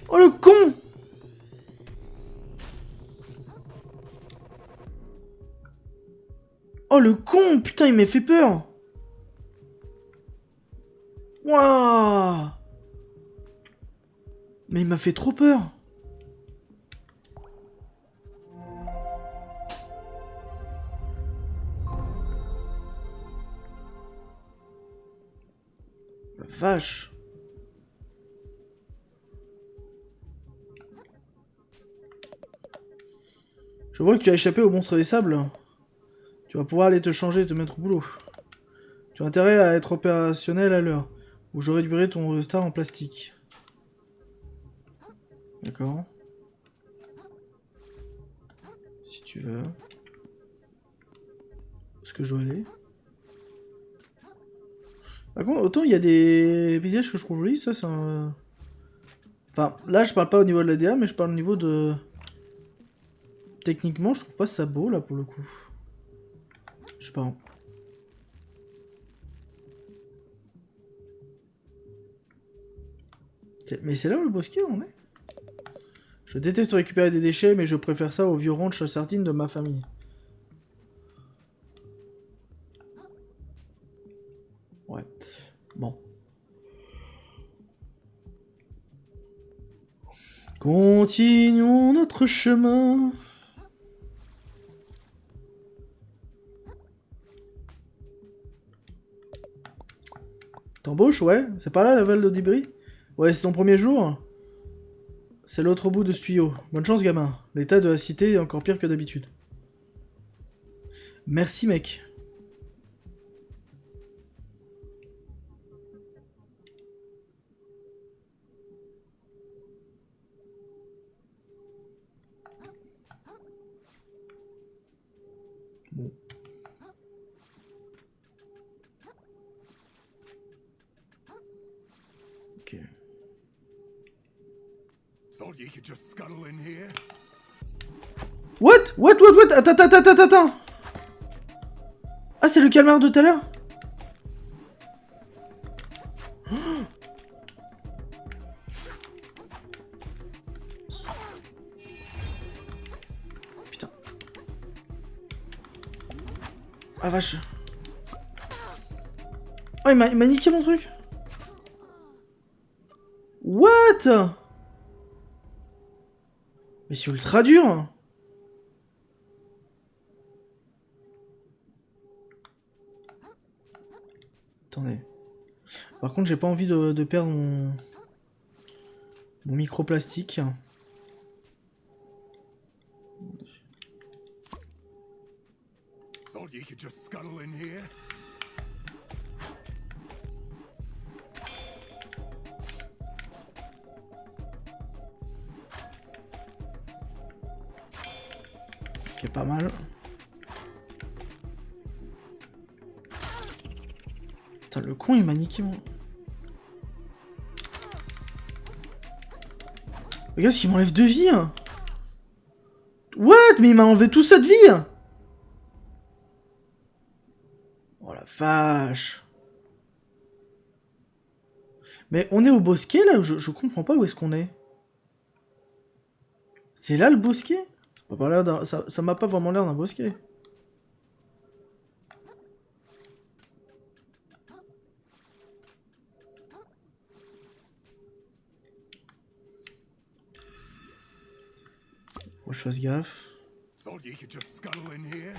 Oh le con. Oh le con. Putain, il m'a fait peur. Waouh. Mais il m'a fait trop peur. La vache. Je vois que tu as échappé au monstre des sables. Tu vas pouvoir aller te changer et te mettre au boulot. Tu as intérêt à être opérationnel à l'heure, ou je réduirai ton star en plastique. D'accord. Si tu veux. Est-ce que je dois aller? Par contre, autant il y a des paysages que je trouve jolis, ça c'est un... Enfin, là je parle pas au niveau de la DA, mais je parle au niveau de... Techniquement, je trouve pas ça beau là pour le coup. Je sais pas. Mais c'est là où le bosquet on est? Je déteste récupérer des déchets, mais je préfère ça au vieux ranch à sardines de ma famille. Ouais. Bon. Continuons notre chemin. T'embauches, ouais? C'est pas là la Val d'Audibry? Ouais, c'est ton premier jour? C'est l'autre bout de ce tuyau. Bonne chance, gamin. L'état de la cité est encore pire que d'habitude. Merci, mec. Bon. Ok. Thought you could just scuttle in here. What? What? Attends. Ah, c'est le calmar de tout à l'heure? Putain. Ah vache. Oh, il m'a niqué mon truc. What? Mais c'est ultra dur. Attendez. Par contre, j'ai pas envie de perdre mon microplastique. Thought you could just scuttle in here. Ok, pas mal. Putain, le con, il m'a niqué mon... Regarde ce qu'il m'enlève de vie. Hein. What? Mais il m'a enlevé tout ça de vie. Oh la vache. Mais on est au bosquet là? Je comprends pas où est-ce qu'on est. C'est là le bosquet? Ça m'a pas vraiment l'air d'un bosquet. Faut que je fasse gaffe. Thought you could just scuttle in here.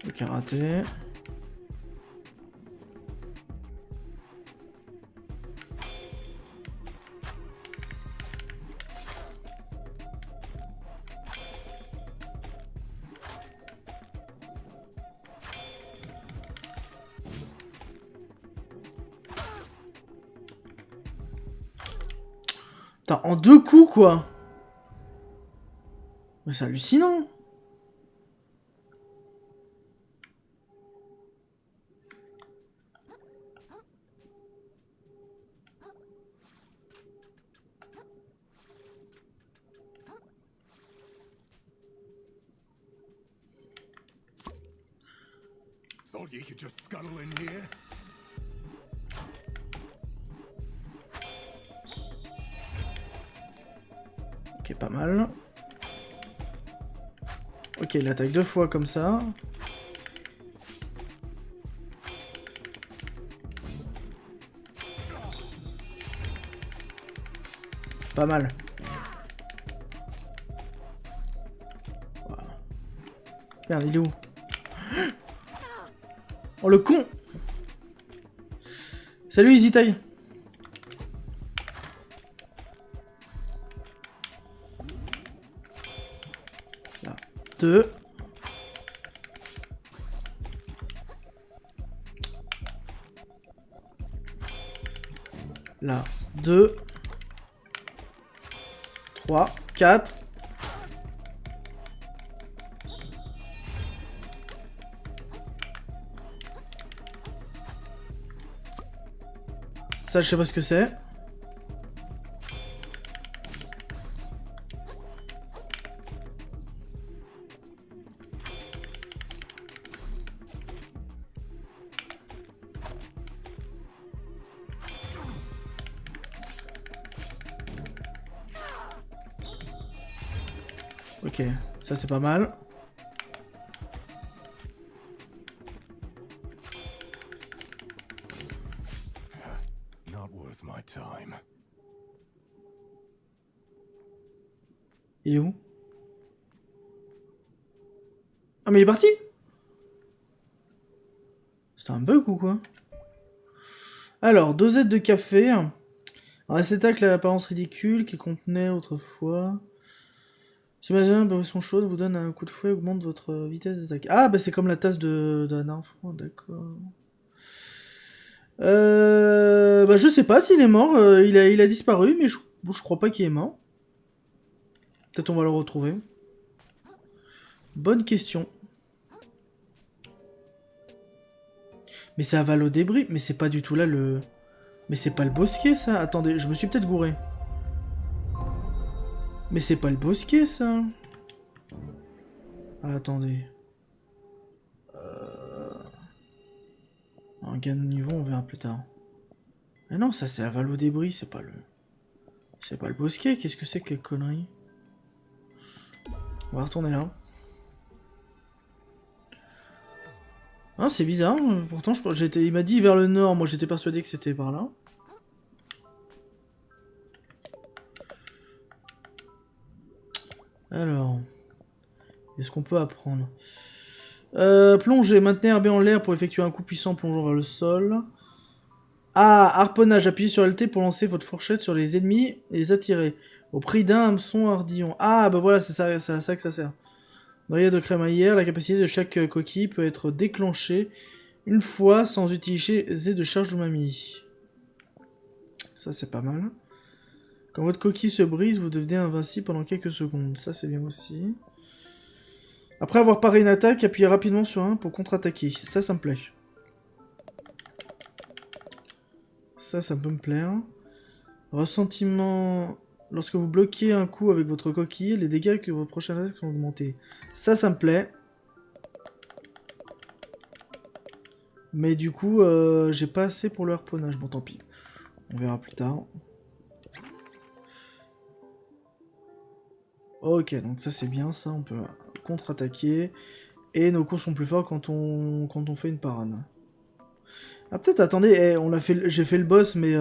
Le karaté. Putain, en 2 coups quoi. Mais c'est hallucinant. Thought you could just scuttle in here. Ok, pas mal. Ok, il attaque 2 fois comme ça. Pas mal. Voilà. Merde, il est où? Oh le con! Salut Easy Taille. Là, 2. Là, 2. 3, 4. Ça, je sais pas ce que c'est. Ok, ça c'est pas mal. Not worth my time. Il est où? Ah mais il est parti? C'était un bug ou quoi? Alors, dosette de café. Un réceptacle à l'apparence ridicule qui contenait autrefois... J'imagine une boisson chaude vous donne un coup de fouet et augmente votre vitesse d'attaque. Ah bah c'est comme la tasse de la dernière fois, d'accord. Bah je sais pas s'il est mort, il a disparu, mais je crois pas qu'il est mort. Peut-être on va le retrouver. Bonne question. Mais ça avale au débris, mais c'est pas du tout là le... Mais c'est pas le bosquet ça, attendez, je me suis peut-être gouré. Mais c'est pas le bosquet ça. Ah, attendez. Un gain de niveau, on verra plus tard. Mais non, ça c'est aval au débris, c'est pas le... C'est pas le bosquet, qu'est-ce que c'est que connerie? On va retourner là. Ah, c'est bizarre, pourtant il m'a dit vers le nord, moi j'étais persuadé que c'était par là. Alors, est-ce qu'on peut apprendre? Plonger, maintenir RB en l'air pour effectuer un coup puissant plongeant vers le sol. Ah, harponnage, appuyez sur LT pour lancer votre fourchette sur les ennemis et les attirer. Au prix d'un hameçon hardillon. Ah, bah voilà, c'est ça que ça sert. Noyade de crémaillère, la capacité de chaque coquille peut être déclenchée une fois sans utiliser de charge d'umami. Ça, c'est pas mal. Quand votre coquille se brise, vous devenez invincible pendant quelques secondes. Ça, c'est bien aussi. Après avoir paré une attaque, appuyez rapidement sur 1 pour contre-attaquer. Ça me plaît. Ça peut me plaire. Ressentiment... Lorsque vous bloquez un coup avec votre coquille, les dégâts que votre prochaine attaque sont augmentés. Ça me plaît. Mais du coup, j'ai pas assez pour le harponnage. Bon, tant pis. On verra plus tard. Ok, donc ça c'est bien, ça. On peut contre-attaquer. Et nos coups sont plus forts quand on fait une parade. Ah, peut-être, attendez, j'ai fait le boss, mais...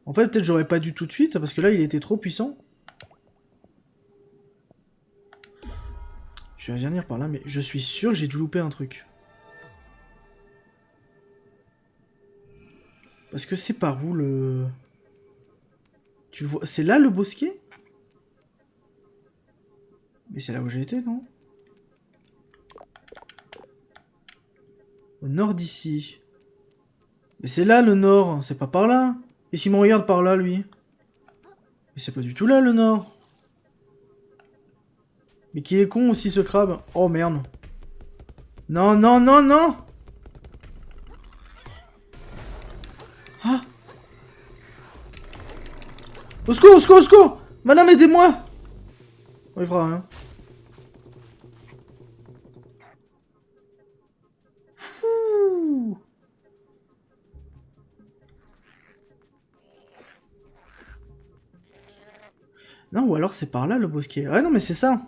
En fait, peut-être j'aurais pas dû tout de suite, parce que là, il était trop puissant. Je vais venir par là, mais je suis sûr que j'ai dû louper un truc. Parce que c'est par où le... Tu le vois... C'est là le bosquet? Mais c'est là où j'ai été, non? Au nord d'ici. Mais c'est là le nord, c'est pas par là. Et s'il me regarde par là, lui? Mais c'est pas du tout là, le nord. Mais qu'il est con aussi ce crabe. Oh merde. Non, non, non, non. Ah. Au secours, au secours, au secours. Madame, aidez-moi. Oh, il fera rien. Ouh. Non, ou alors c'est par là le bosquet. Ouais, non, mais c'est ça.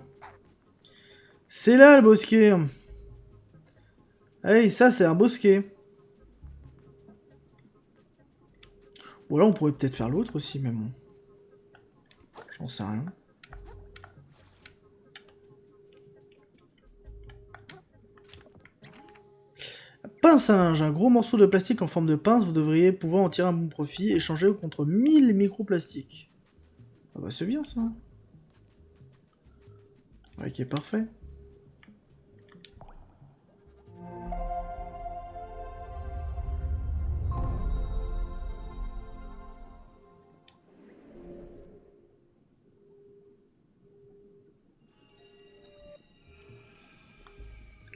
C'est là le bosquet. Hey, ça c'est un bosquet. Ou alors on pourrait peut-être faire l'autre aussi, mais bon. J'en sais rien. Pince à linge, un gros morceau de plastique en forme de pince, vous devriez pouvoir en tirer un bon profit, échanger contre 1000 microplastiques. Ah bah c'est bien ça. Ok, parfait.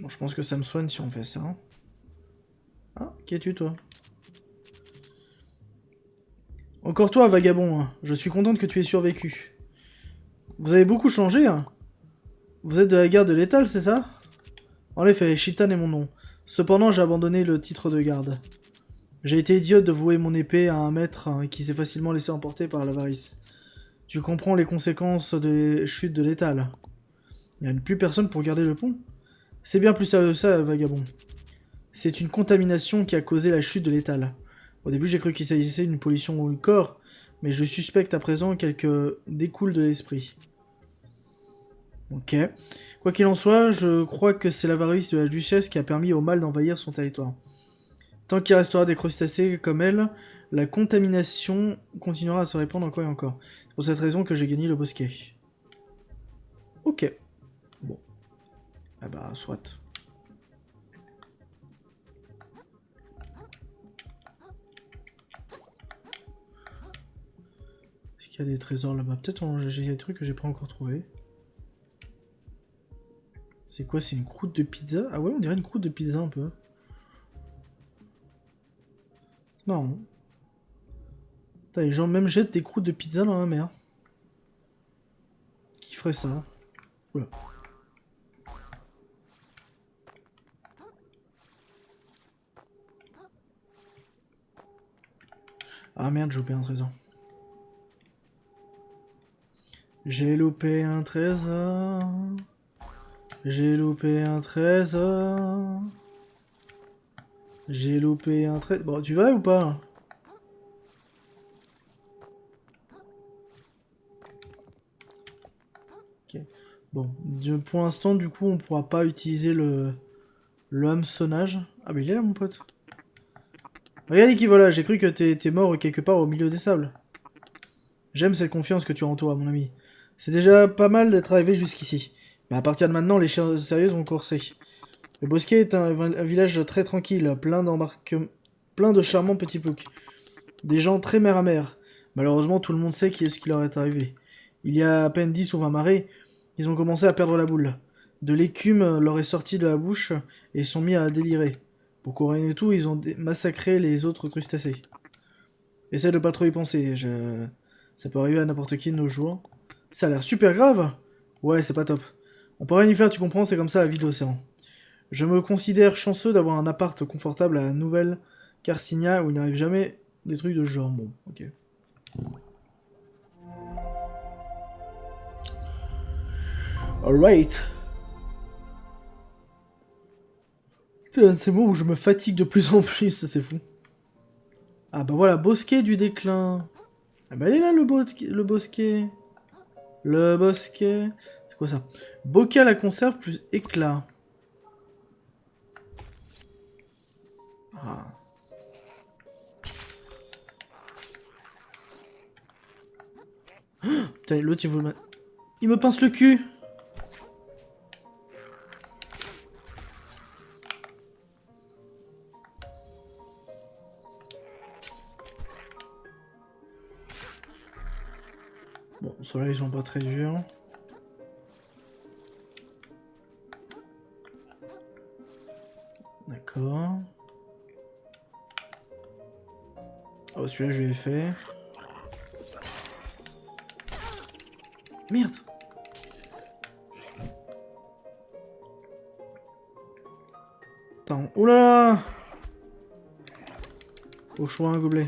Bon, je pense que ça me soigne si on fait ça. Hein. Ah, qui es-tu toi? Encore toi, vagabond. Hein. Je suis contente que tu aies survécu. Vous avez beaucoup changé, hein. Vous êtes de la garde de l'étal, c'est ça? En effet, Chitan est mon nom. Cependant, j'ai abandonné le titre de garde. J'ai été idiote de vouer mon épée à un maître hein, qui s'est facilement laissé emporter par l'avarice. Tu comprends les conséquences des chutes de l'étal. Il n'y a plus personne pour garder le pont. C'est bien plus sérieux que ça, vagabond. C'est une contamination qui a causé la chute de l'étal. Au début, j'ai cru qu'il s'agissait d'une pollution au corps, mais je suspecte à présent qu'elle découle de l'esprit. Ok. Quoi qu'il en soit, je crois que c'est l'avarice de la duchesse qui a permis au mal d'envahir son territoire. Tant qu'il restera des crustacés comme elle, la contamination continuera à se répandre encore et encore. C'est pour cette raison que j'ai gagné le bosquet. Ok. Bon. Ah bah, soit. Est-ce qu'il y a des trésors là-bas? Peut-être j'ai des trucs que j'ai pas encore trouvé. C'est quoi? C'est une croûte de pizza? Ah ouais, on dirait une croûte de pizza un peu. Non. Putain, les gens même jettent des croûtes de pizza dans la mer. Qui ferait ça? Oula. Ah merde, j'ai loupé un trésor. J'ai loupé un trésor. J'ai loupé un trésor. J'ai loupé un trésor. Bon, tu vas ou pas? Ok. Bon, pour l'instant, du coup, on pourra pas utiliser le hameçonnage. Ah, mais il est là, mon pote. Regarde qui voilà, j'ai cru que t'es mort quelque part au milieu des sables. J'aime cette confiance que tu as en toi, mon ami. C'est déjà pas mal d'être arrivé jusqu'ici. Mais à partir de maintenant, les choses sérieuses vont courser. Le bosquet est un village très tranquille, plein de charmants petits ploucs. Des gens très mer à mer. Malheureusement, tout le monde sait ce qui leur est arrivé. Il y a à peine 10 ou 20 marées, ils ont commencé à perdre la boule. De l'écume leur est sortie de la bouche et ils sont mis à délirer. Pour couronner tout, ils ont massacré les autres crustacés. Essaie de pas trop y penser, ça peut arriver à n'importe qui de nos jours. Ça a l'air super grave. Ouais, c'est pas top. On peut rien y faire, tu comprends, c'est comme ça la vie de l'océan. Je me considère chanceux d'avoir un appart confortable à la nouvelle Carcinia où il n'arrive jamais des trucs de ce genre. Bon, ok. Alright. Putain, c'est bon où je me fatigue de plus en plus, c'est fou. Ah bah voilà, bosquet du déclin. Ah bah il est là le bosquet. Le bosquet. C'est quoi ça? Bocal à conserve plus éclat. Ah. Putain, l'autre il veut me... Il me pince le cul. Bon, ceux-là ils sont pas très durs. D'accord. Oh, celui-là, je l'ai fait. Merde. Attends. Oh là là. Faut que je trouve un gobelet.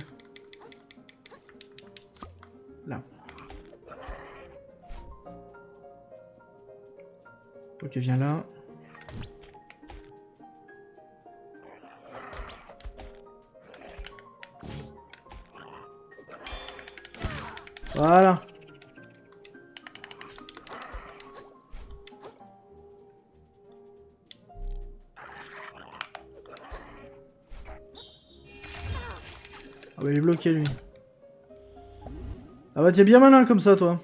Là. Ok, viens là. Voilà. Ah bah il est bloqué lui. Ah bah t'es bien malin comme ça toi.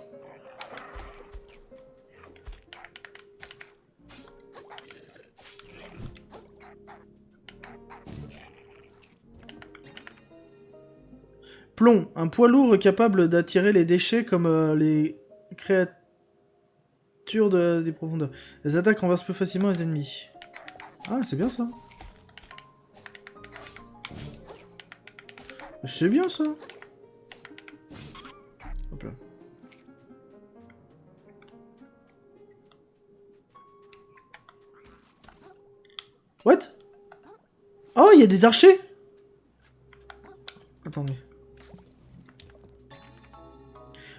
Plomb, un poids lourd capable d'attirer les déchets comme les créatures des profondeurs. Les attaques renversent plus facilement les ennemis. Ah, c'est bien ça. C'est bien ça. Hop là. What? Oh, il y a des archers. Attendez.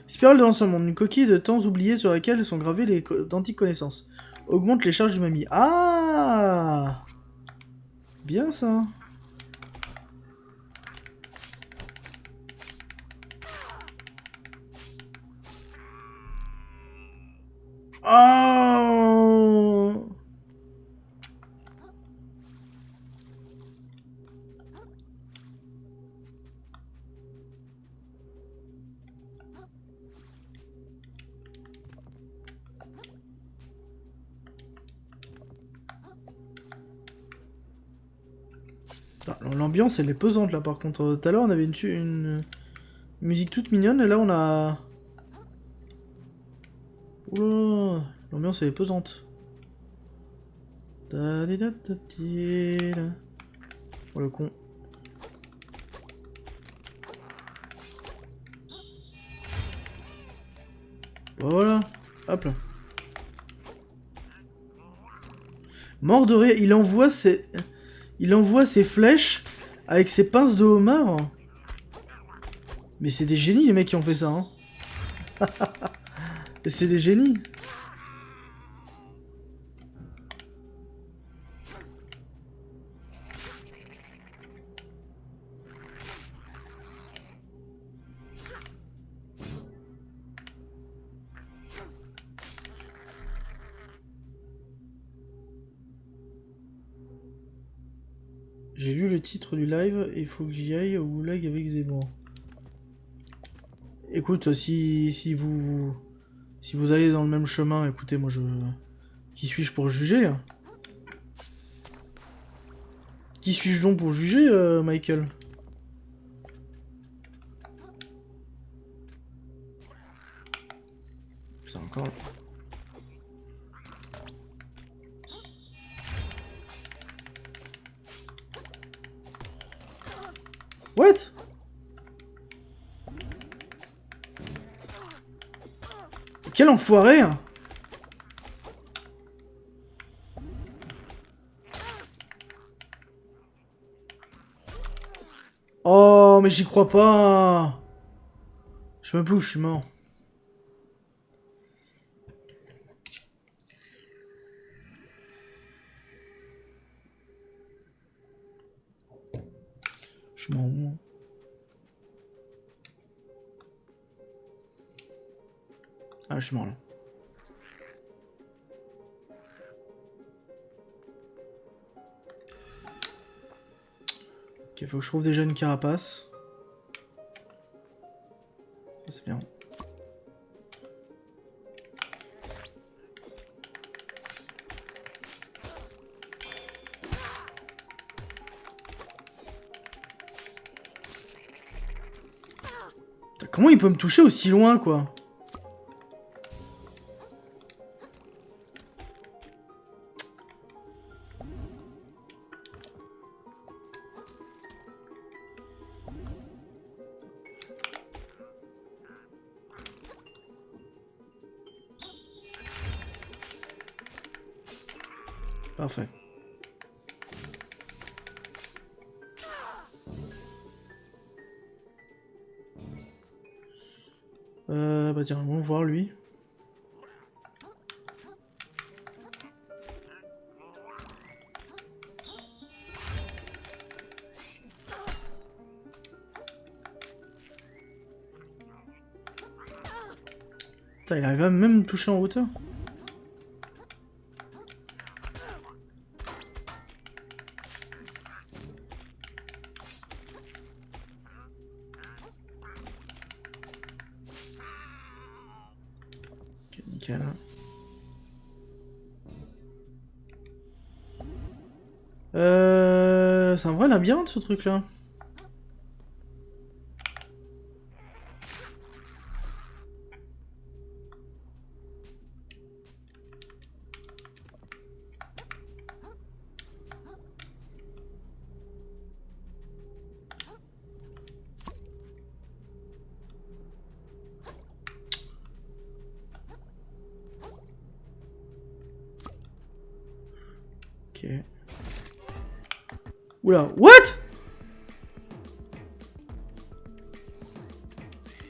Spirale de l'ancien monde, une coquille de temps oubliée sur laquelle sont gravées d'antiques connaissances. Augmente les charges du mamie. Ah! Bien ça. Oh! L'ambiance elle est pesante là par contre. Tout à l'heure on avait une musique toute mignonne et là on a... Oula, l'ambiance elle est pesante. Oh le con. Voilà, hop là. Mort de rire, il envoie ses flèches avec ses pinces de homard. Mais c'est des génies les mecs qui ont fait ça, hein. C'est des génies. J'ai lu le titre du live et il faut que j'y aille au goulag avec Zemmour. Écoute, si vous allez dans le même chemin, écoutez, moi je... Qui suis-je pour juger? Qui suis-je donc pour juger, Michael? C'est encore... What? Quel enfoiré! Oh, mais j'y crois pas! Je sais même plus où je suis mort. Je suis mort où? Ah, je suis mort là. Ok, faut que je trouve déjà une carapace. Ça, c'est bien. Putain, comment il peut me toucher aussi loin, quoi? Parfait. Bah tiens, on va voir lui. Putain, il arrive à même me toucher en hauteur. Ok, nickel. C'est un vrai labyrinthe ce truc là. Ok. Oula, what?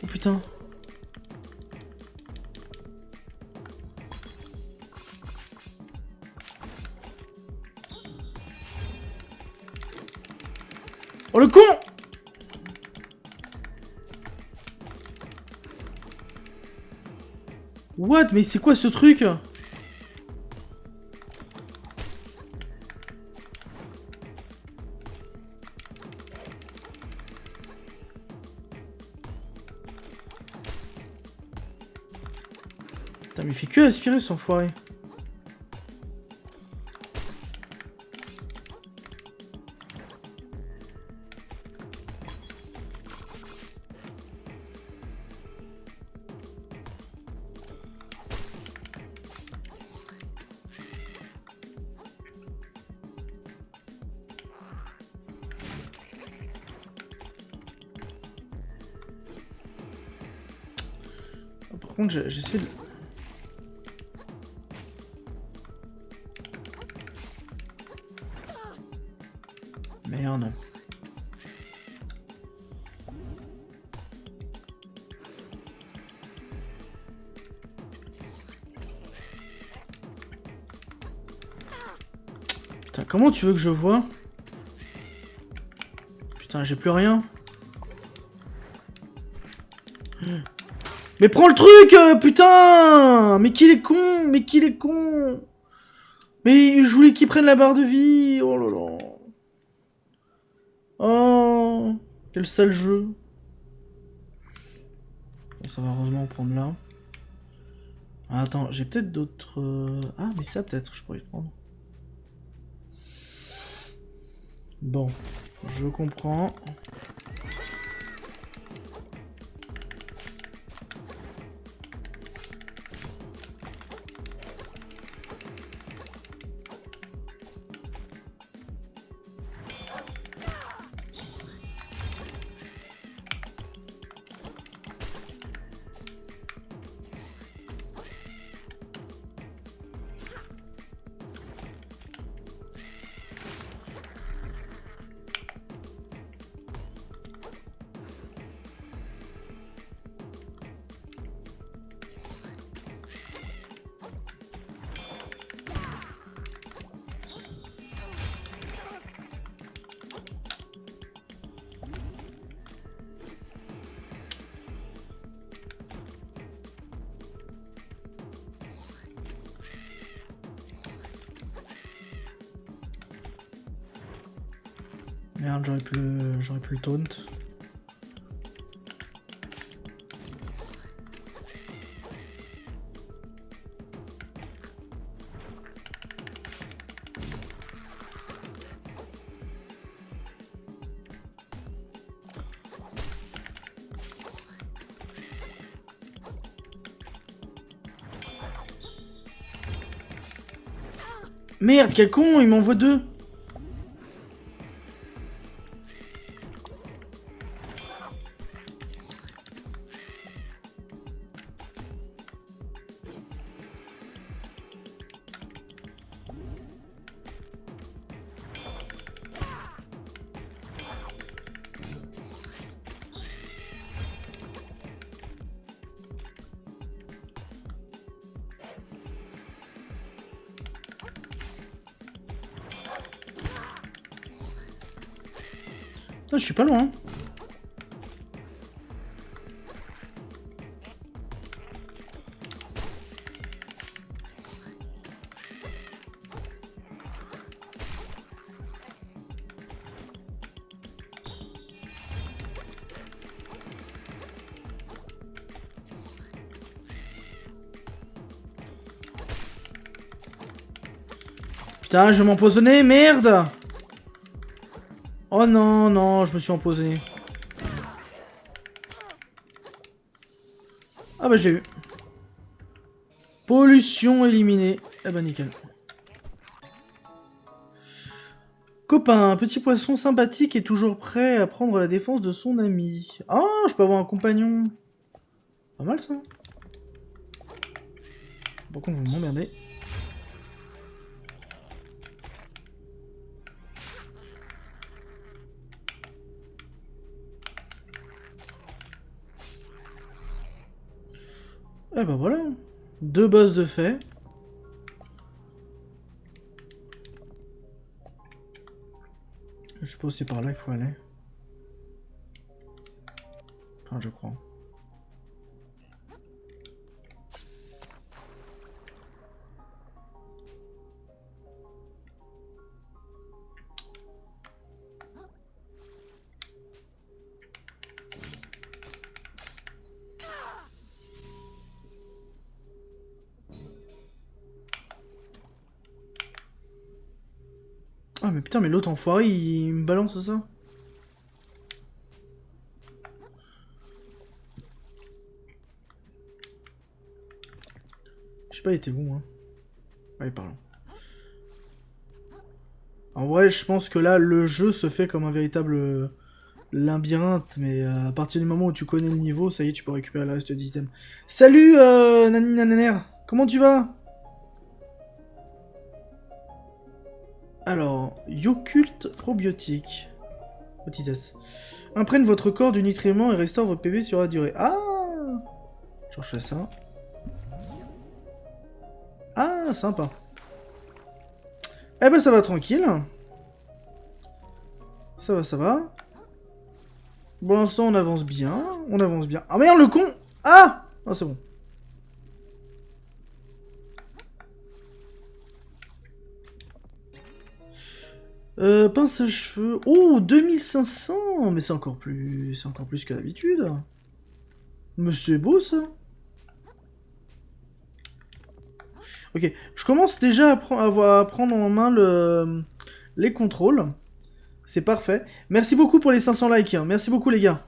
Oh putain. Oh le con! What? Mais c'est quoi ce truc? Putain, mais il fait que aspirer cet enfoiré. Par contre, j'essaie de... Merde. Putain, comment tu veux que je vois? Putain, j'ai plus rien. Mais prends le truc, putain! Mais qu'il est con! Mais qu'il est con! Mais je voulais qu'il prenne la barre de vie! Oh là là! Oh! Quel sale jeu! Bon, ça va heureusement prendre là. Ah, attends, j'ai peut-être d'autres... Ah, mais ça peut-être, je pourrais le prendre. Bon, je comprends. Merde, j'aurais pu le taunt. Merde, quel con, il m'envoie deux. Ah, je suis pas loin. Putain, je vais m'empoisonner, merde! Oh non, non, je me suis empoisonné. Ah bah je l'ai eu. Pollution éliminée. Eh bah nickel. Copain, un petit poisson sympathique est toujours prêt à prendre la défense de son ami. Ah, je peux avoir un compagnon. Pas mal ça. Par contre, vous m'emmerdez. Eh ben voilà. 2 boss de fait. Je suppose que c'est par là qu'il faut aller. Enfin, je crois. Ah mais putain, mais l'autre enfoiré, il me balance ça. Je sais pas, il était où, hein. Allez, parlons. En vrai, je pense que là, le jeu se fait comme un véritable labyrinthe, mais à partir du moment où tu connais le niveau, ça y est, tu peux récupérer le reste d'items. Salut, Nani Nananer, comment tu vas? Alors, Yokult probiotique. Otisas. Imprègne votre corps du nutriment et restaure votre PV sur la durée. Ah! Genre, je fais ça. Ah, sympa. Eh ben, ça va tranquille. Ça va, ça va. Pour l'instant, on avance bien. On avance bien. Ah merde, le con! Ah! Ah, c'est bon. Pince à cheveux. Oh, 2500! Mais c'est encore plus que d'habitude. Mais c'est beau, ça. Ok, je commence déjà à prendre en main les contrôles. C'est parfait. Merci beaucoup pour les 500 likes. Hein. Merci beaucoup, les gars.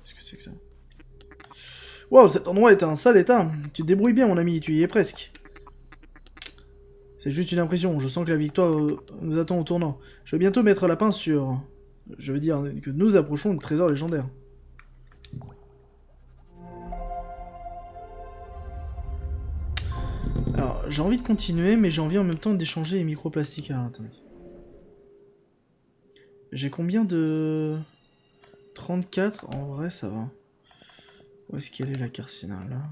Qu'est-ce que c'est que ça? Wow, cet endroit est un sale état. Tu te débrouilles bien, mon ami. Tu y es presque. C'est juste une impression. Je sens que la victoire nous attend au tournant. Je vais bientôt mettre la pince sur... Je veux dire que nous approchons du trésor légendaire. Alors, j'ai envie de continuer, mais j'ai envie en même temps d'échanger les microplastiques. Ah, attendez. J'ai combien de... 34? En vrai, ça va. Où est-ce qu'elle est, la Carcina, là?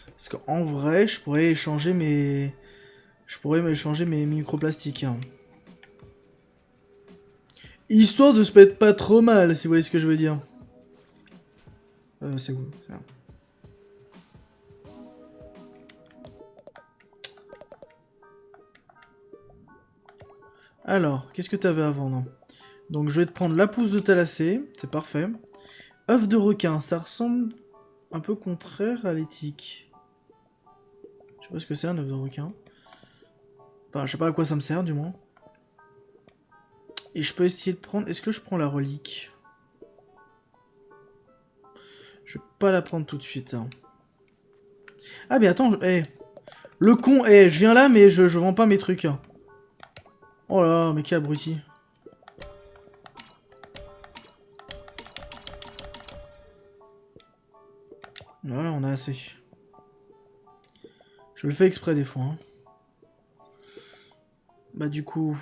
Parce qu'en vrai, je pourrais échanger mes... microplastiques. Hein. Histoire de se mettre pas trop mal, si vous voyez ce que je veux dire. C'est où? C'est là. Alors, qu'est-ce que t'avais avant, non? Donc je vais te prendre la pousse de Thalacée, c'est parfait. œuf de requin, ça ressemble un peu contraire à l'éthique. Je sais pas ce que c'est un œuf de requin. Enfin, je sais pas à quoi ça me sert du moins. Et je peux essayer de prendre... Est-ce que je prends la relique? Je vais pas la prendre tout de suite. Hein. Ah mais attends, le con, je viens là mais je vends pas mes trucs. Hein. Oh là, mais quel abruti. Voilà, on a assez. Je le fais exprès des fois. Hein. Bah du coup...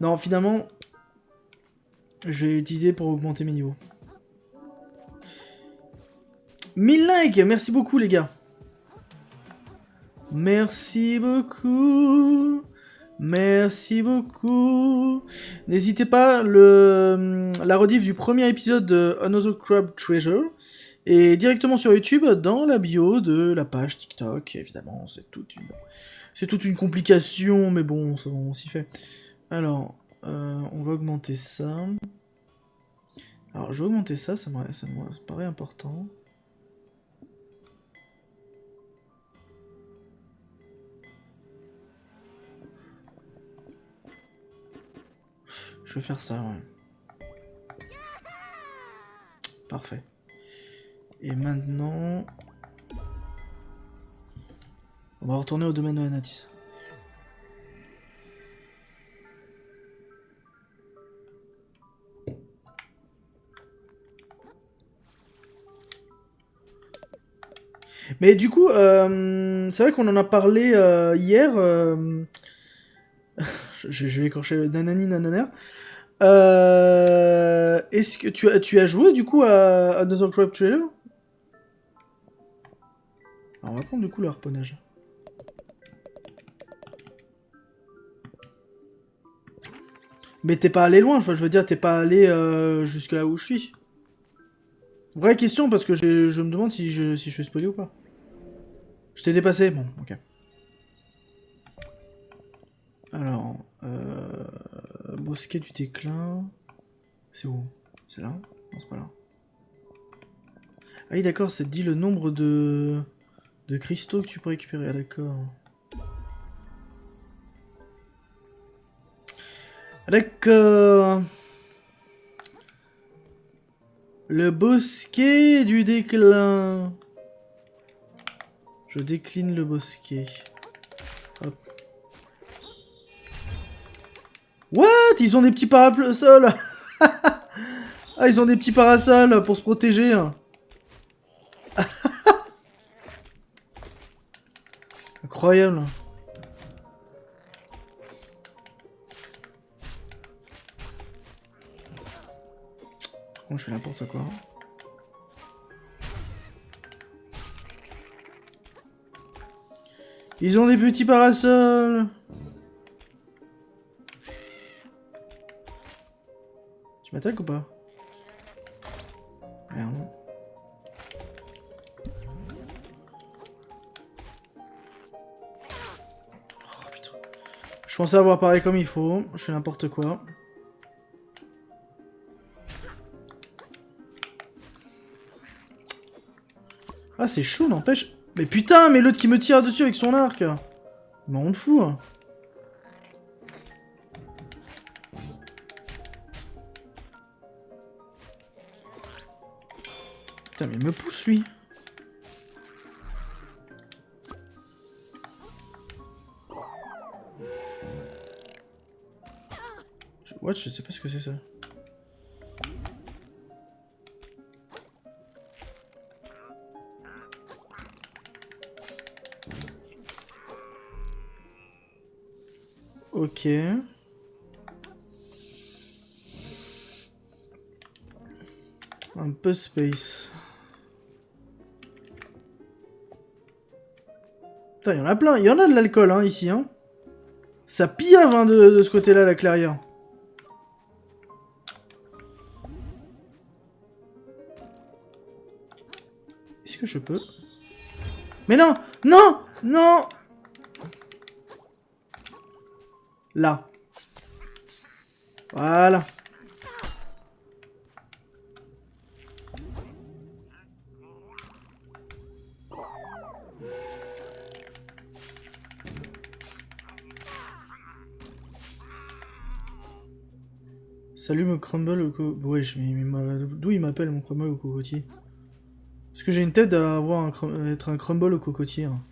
Non, finalement... Je vais l'utiliser pour augmenter mes niveaux. 1000 likes, merci beaucoup les gars. Merci beaucoup. Merci beaucoup. N'hésitez pas, la rediff du premier épisode de Another Crab Treasure est directement sur YouTube dans la bio de la page TikTok. Évidemment, c'est toute une complication, mais bon, on s'y fait. Alors, on va augmenter ça. Alors, je vais augmenter ça, ça me paraît important. Je vais faire ça, ouais. Parfait. Et maintenant... on va retourner au domaine de Anatis. Mais du coup, c'est vrai qu'on en a parlé hier. Je vais écorcher nanani nananer. Est-ce que tu as joué du coup à Another Crab Trailer? Alors on va prendre du coup le harponnage. Mais t'es pas allé loin, enfin, je veux dire, t'es pas allé jusque là où je suis. Vraie question, parce que je me demande si je suis spoilé ou pas. Je t'ai dépassé? Bon, ok. Alors, bosquet du déclin... C'est où? C'est là? Non, c'est pas là. Ah oui, d'accord, ça te dit le nombre de cristaux que tu peux récupérer. Ah, d'accord. D'accord. Le bosquet du déclin. Je décline le bosquet. Hop. What? Ils ont des petits parasols. Ah, ils ont des petits parasols pour se protéger. Incroyable. Par contre, je fais n'importe quoi. Ils ont des petits parasols. Tu m'attaques ou pas? Merde. Oh putain. Je pensais avoir parlé comme il faut. Je fais n'importe quoi. Ah, c'est chaud, n'empêche. Mais putain, mais l'autre qui me tire dessus avec son arc. Mais on te fout. Hein. Putain, mais il me pousse, lui. What? Je sais pas ce que c'est ça. Ok. Un peu space. Putain, il y en a plein. Il y en a de l'alcool, hein, ici, hein. Ça piave, hein, de ce côté-là, la clairière. Est-ce que je peux? Mais non! Non! Non! Là. Voilà. Salut mon crumble au cocotier. Wesh, mais d'où il m'appelle mon crumble au cocotier? Est-ce que j'ai une tête d'avoir être un crumble au cocotier? Hein.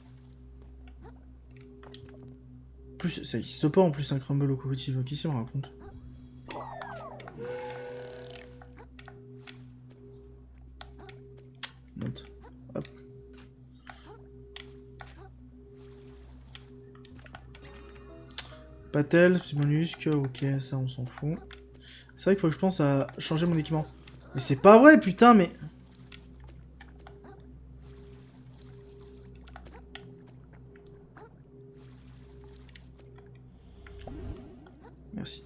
Plus, ça existe pas en plus un crumble au cocotier. Qu'est-ce qu'on raconte? Monte. Hop. Patel, petit mollusque, ok, ça on s'en fout. C'est vrai qu'il faut que je pense à changer mon équipement. Mais c'est pas vrai, putain, mais... Merci.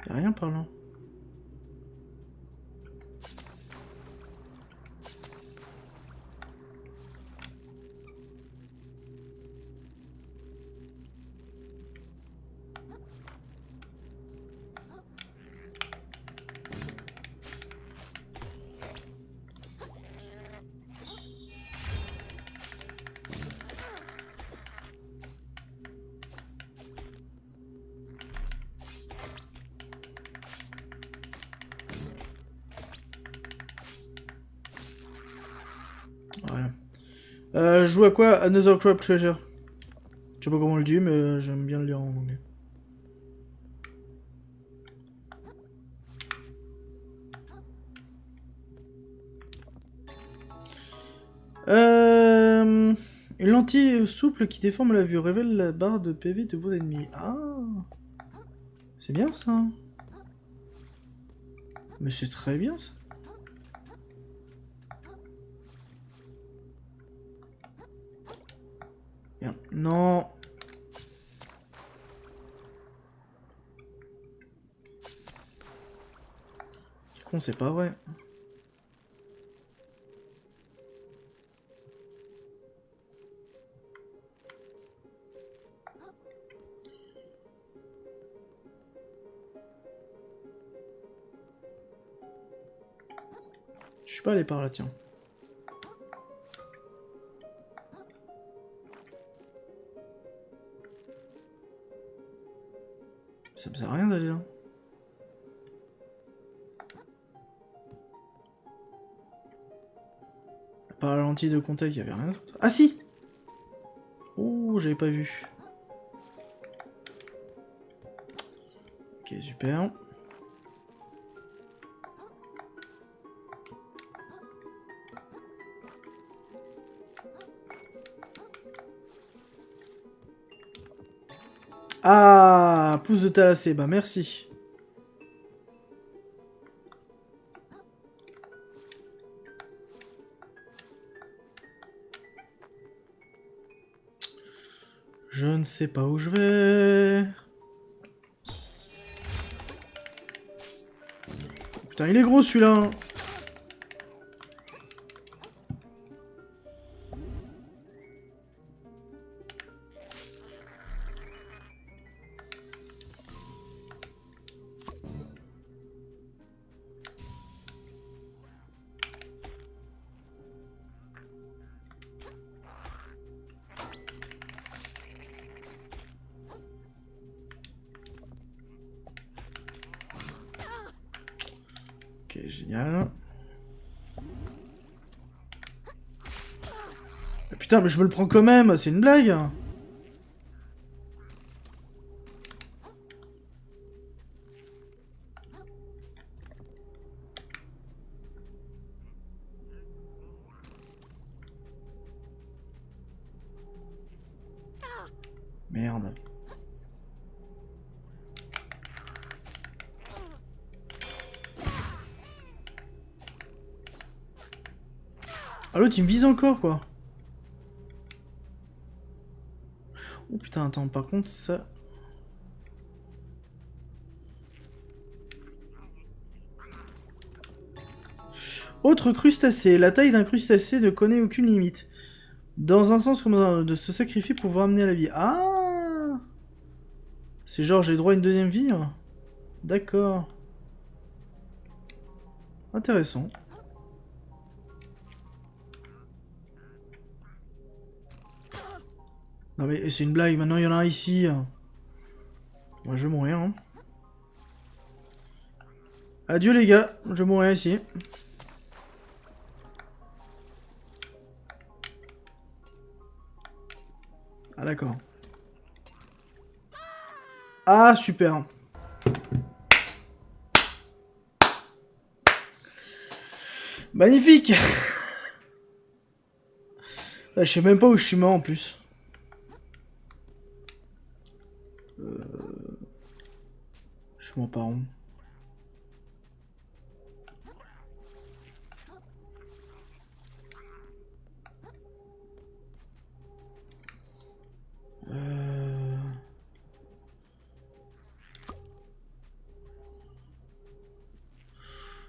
Y'a rien par là. Je joue à quoi? Another Crop Treasure. Je sais pas comment on le dit, mais j'aime bien le lire en anglais. Une lentille souple qui déforme la vue révèle la barre de PV de vos ennemis. Ah, c'est bien ça. Mais c'est très bien ça. Merde. Non. Quel con, c'est pas vrai. Je suis pas allé par là, tiens. Ça me sert à rien d'aller là. Par la lentille de contact, il y avait rien d'autre. Ah si! Oh, j'avais pas vu. Ok, super. Ah, pouce de Thalassé, bah merci. Je ne sais pas où je vais. Putain, il est gros celui-là. Ok, génial. Ah, putain, mais je me le prends quand même, c'est une blague. Merde. Ah, l'autre il me vise encore quoi. Oh putain, attends, par contre ça... Autre crustacé. La taille d'un crustacé ne connaît aucune limite. Dans un sens comme dans un autre, de se sacrifier pour vous ramener à la vie. Ah! C'est genre j'ai droit à une deuxième vie? D'accord. Intéressant. Non mais c'est une blague, maintenant il y en a un ici. Moi je vais mourir. Hein. Adieu les gars, je vais mourir ici. Ah d'accord. Ah super. Magnifique. Je sais même pas où je suis mort en plus. Je suis mort par où?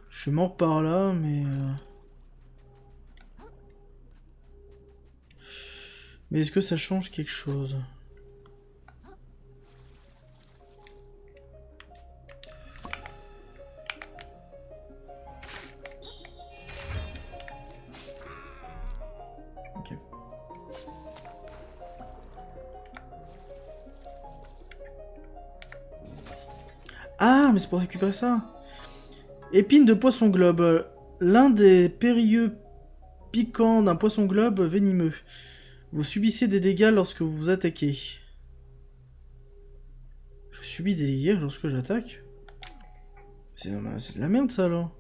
Je suis mort par là, mais... Mais est-ce que ça change quelque chose? Ok. Ah, mais c'est pour récupérer ça. Épine de poisson globe. L'un des périlleux piquants d'un poisson globe venimeux. Vous subissez des dégâts lorsque vous vous attaquez. Je subis des dégâts lorsque j'attaque? C'est de la merde ça alors.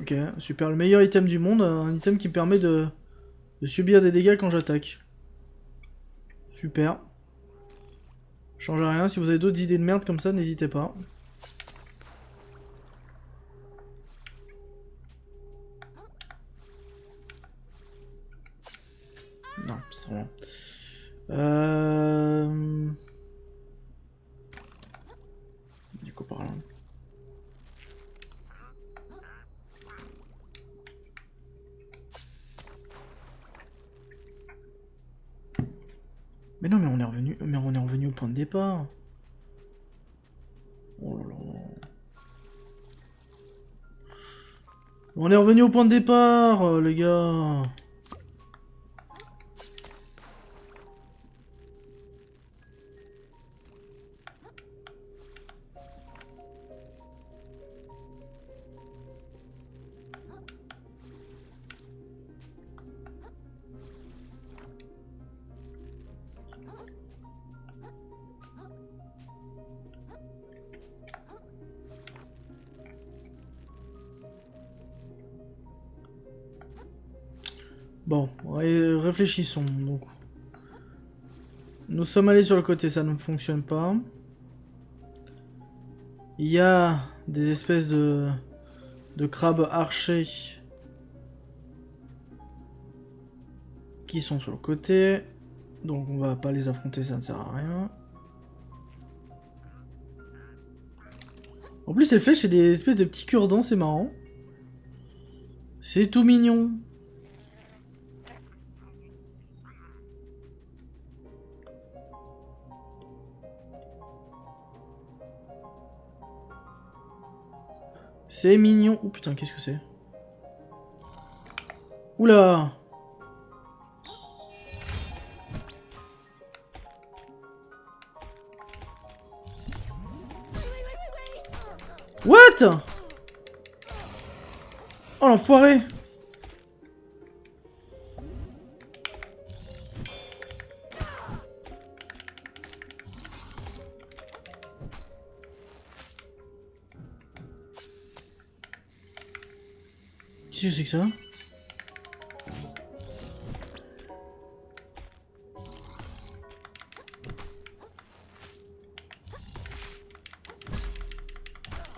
Ok, super. Le meilleur item du monde. Un item qui me permet de subir des dégâts quand j'attaque. Super. Change rien. Si vous avez d'autres idées de merde comme ça, n'hésitez pas. Non, c'est trop long. Du coup, par là. Mais non, mais on est revenu au point de départ. Oh là là. On est revenu au point de départ, les gars. Bon, réfléchissons. Donc, nous sommes allés sur le côté, ça ne fonctionne pas. Il y a des espèces de crabes archers qui sont sur le côté. Donc on va pas les affronter, ça ne sert à rien. En plus, les flèches, c'est des espèces de petits cure-dents, c'est marrant. C'est tout mignon. C'est mignon. Oh putain, qu'est-ce que c'est? Oula! What? Oh l'enfoiré! Qu'est-ce que c'est que ça?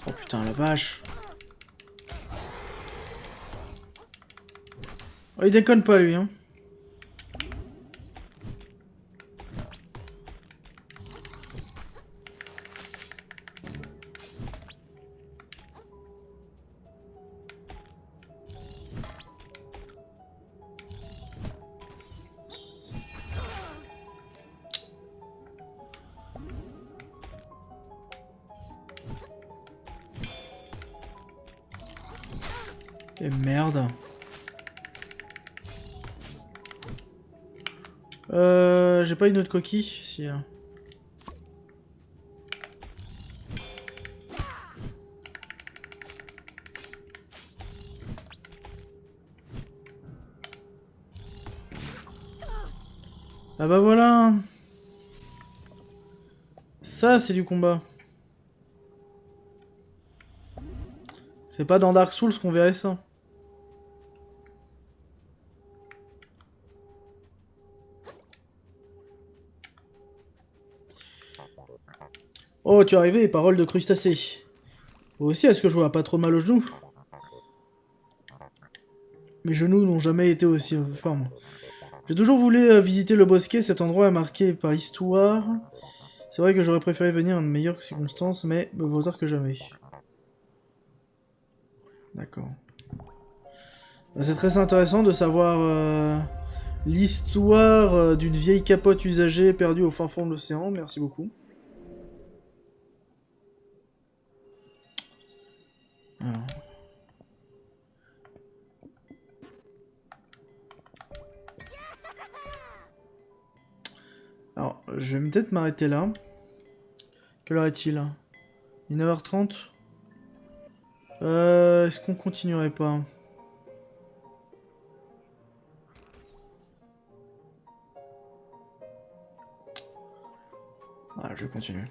Oh putain la vache! Oh, il déconne pas lui hein. Et merde. J'ai pas une autre coquille, si. Ah bah voilà. Ça c'est du combat. C'est pas dans Dark Souls qu'on verrait ça. Comment es-tu arrivé? Parole de crustacé. Moi aussi, est-ce que je vois pas trop mal aux genoux? Mes genoux n'ont jamais été aussi en forme. J'ai toujours voulu visiter le bosquet, cet endroit est marqué par l'histoire. C'est vrai que j'aurais préféré venir en meilleures circonstances, mais me vaut tard que jamais. D'accord. C'est très intéressant de savoir l'histoire d'une vieille capote usagée perdue au fin fond de l'océan. Merci beaucoup. Alors. Alors, je vais peut-être m'arrêter là. Quelle heure est-il? Il est 9h30. Est-ce qu'on continuerait pas? Ah, je vais continuer.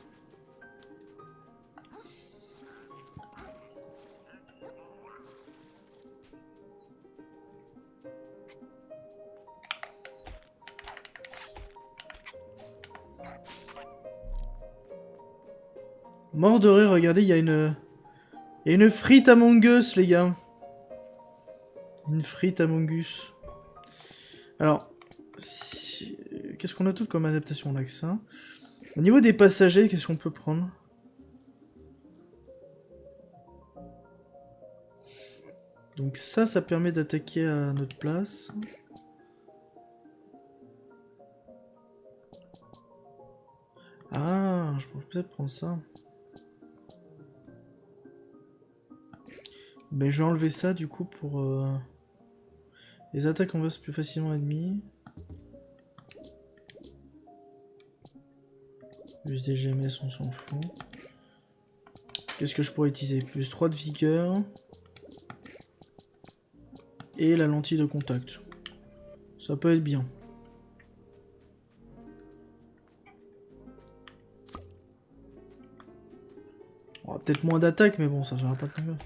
Mort de rire, regardez, il y a une... Il y a une frite Among Us, les gars. Une frite Among Us. Alors, si... qu'est-ce qu'on a tout comme adaptation là que ça? Au niveau des passagers, qu'est-ce qu'on peut prendre? Donc ça permet d'attaquer à notre place. Ah, je pourrais peut-être prendre ça. Mais je vais enlever ça du coup pour les attaques envers plus facilement ennemis. Juste des GMS, on s'en fout. Qu'est-ce que je pourrais utiliser? Plus 3 de vigueur. Et la lentille de contact. Ça peut être bien. On aura peut-être moins d'attaque, mais bon, ça sera pas très bien.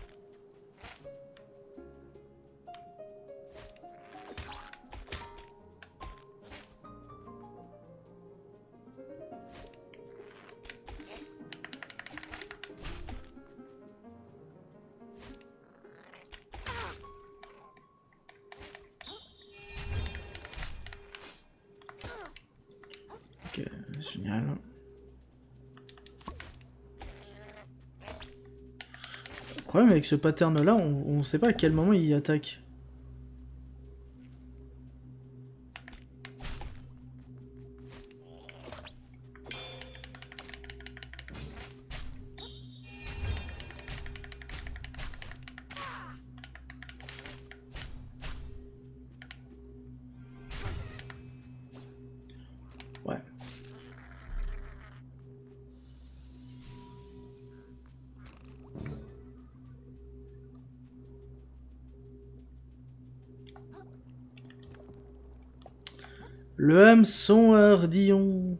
Ok, génial. Le problème avec ce pattern là, on sait pas à quel moment il attaque. Ouais. Le hameçon ardillon.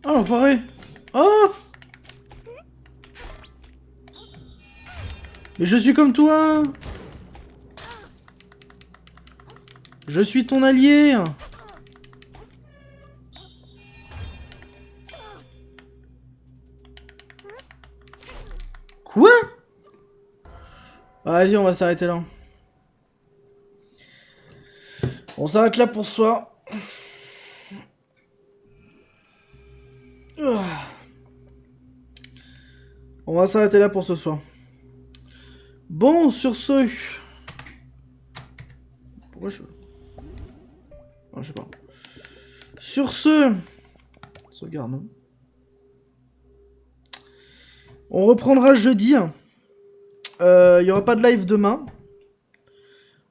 Oh l'enfoiré! Oh! Mais je suis comme toi! Je suis ton allié! Quoi? Vas-y, on va s'arrêter là. On s'arrête là pour ce soir. On va s'arrêter là pour ce soir. Bon, sur ce... Pourquoi je... Non, je sais pas. Sur ce... Sauvegardons. On reprendra jeudi. Il n'y aura pas de live demain.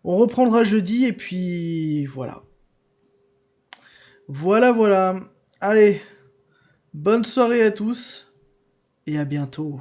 On reprendra jeudi et puis... Voilà. Voilà, voilà. Allez, bonne soirée à tous et à bientôt.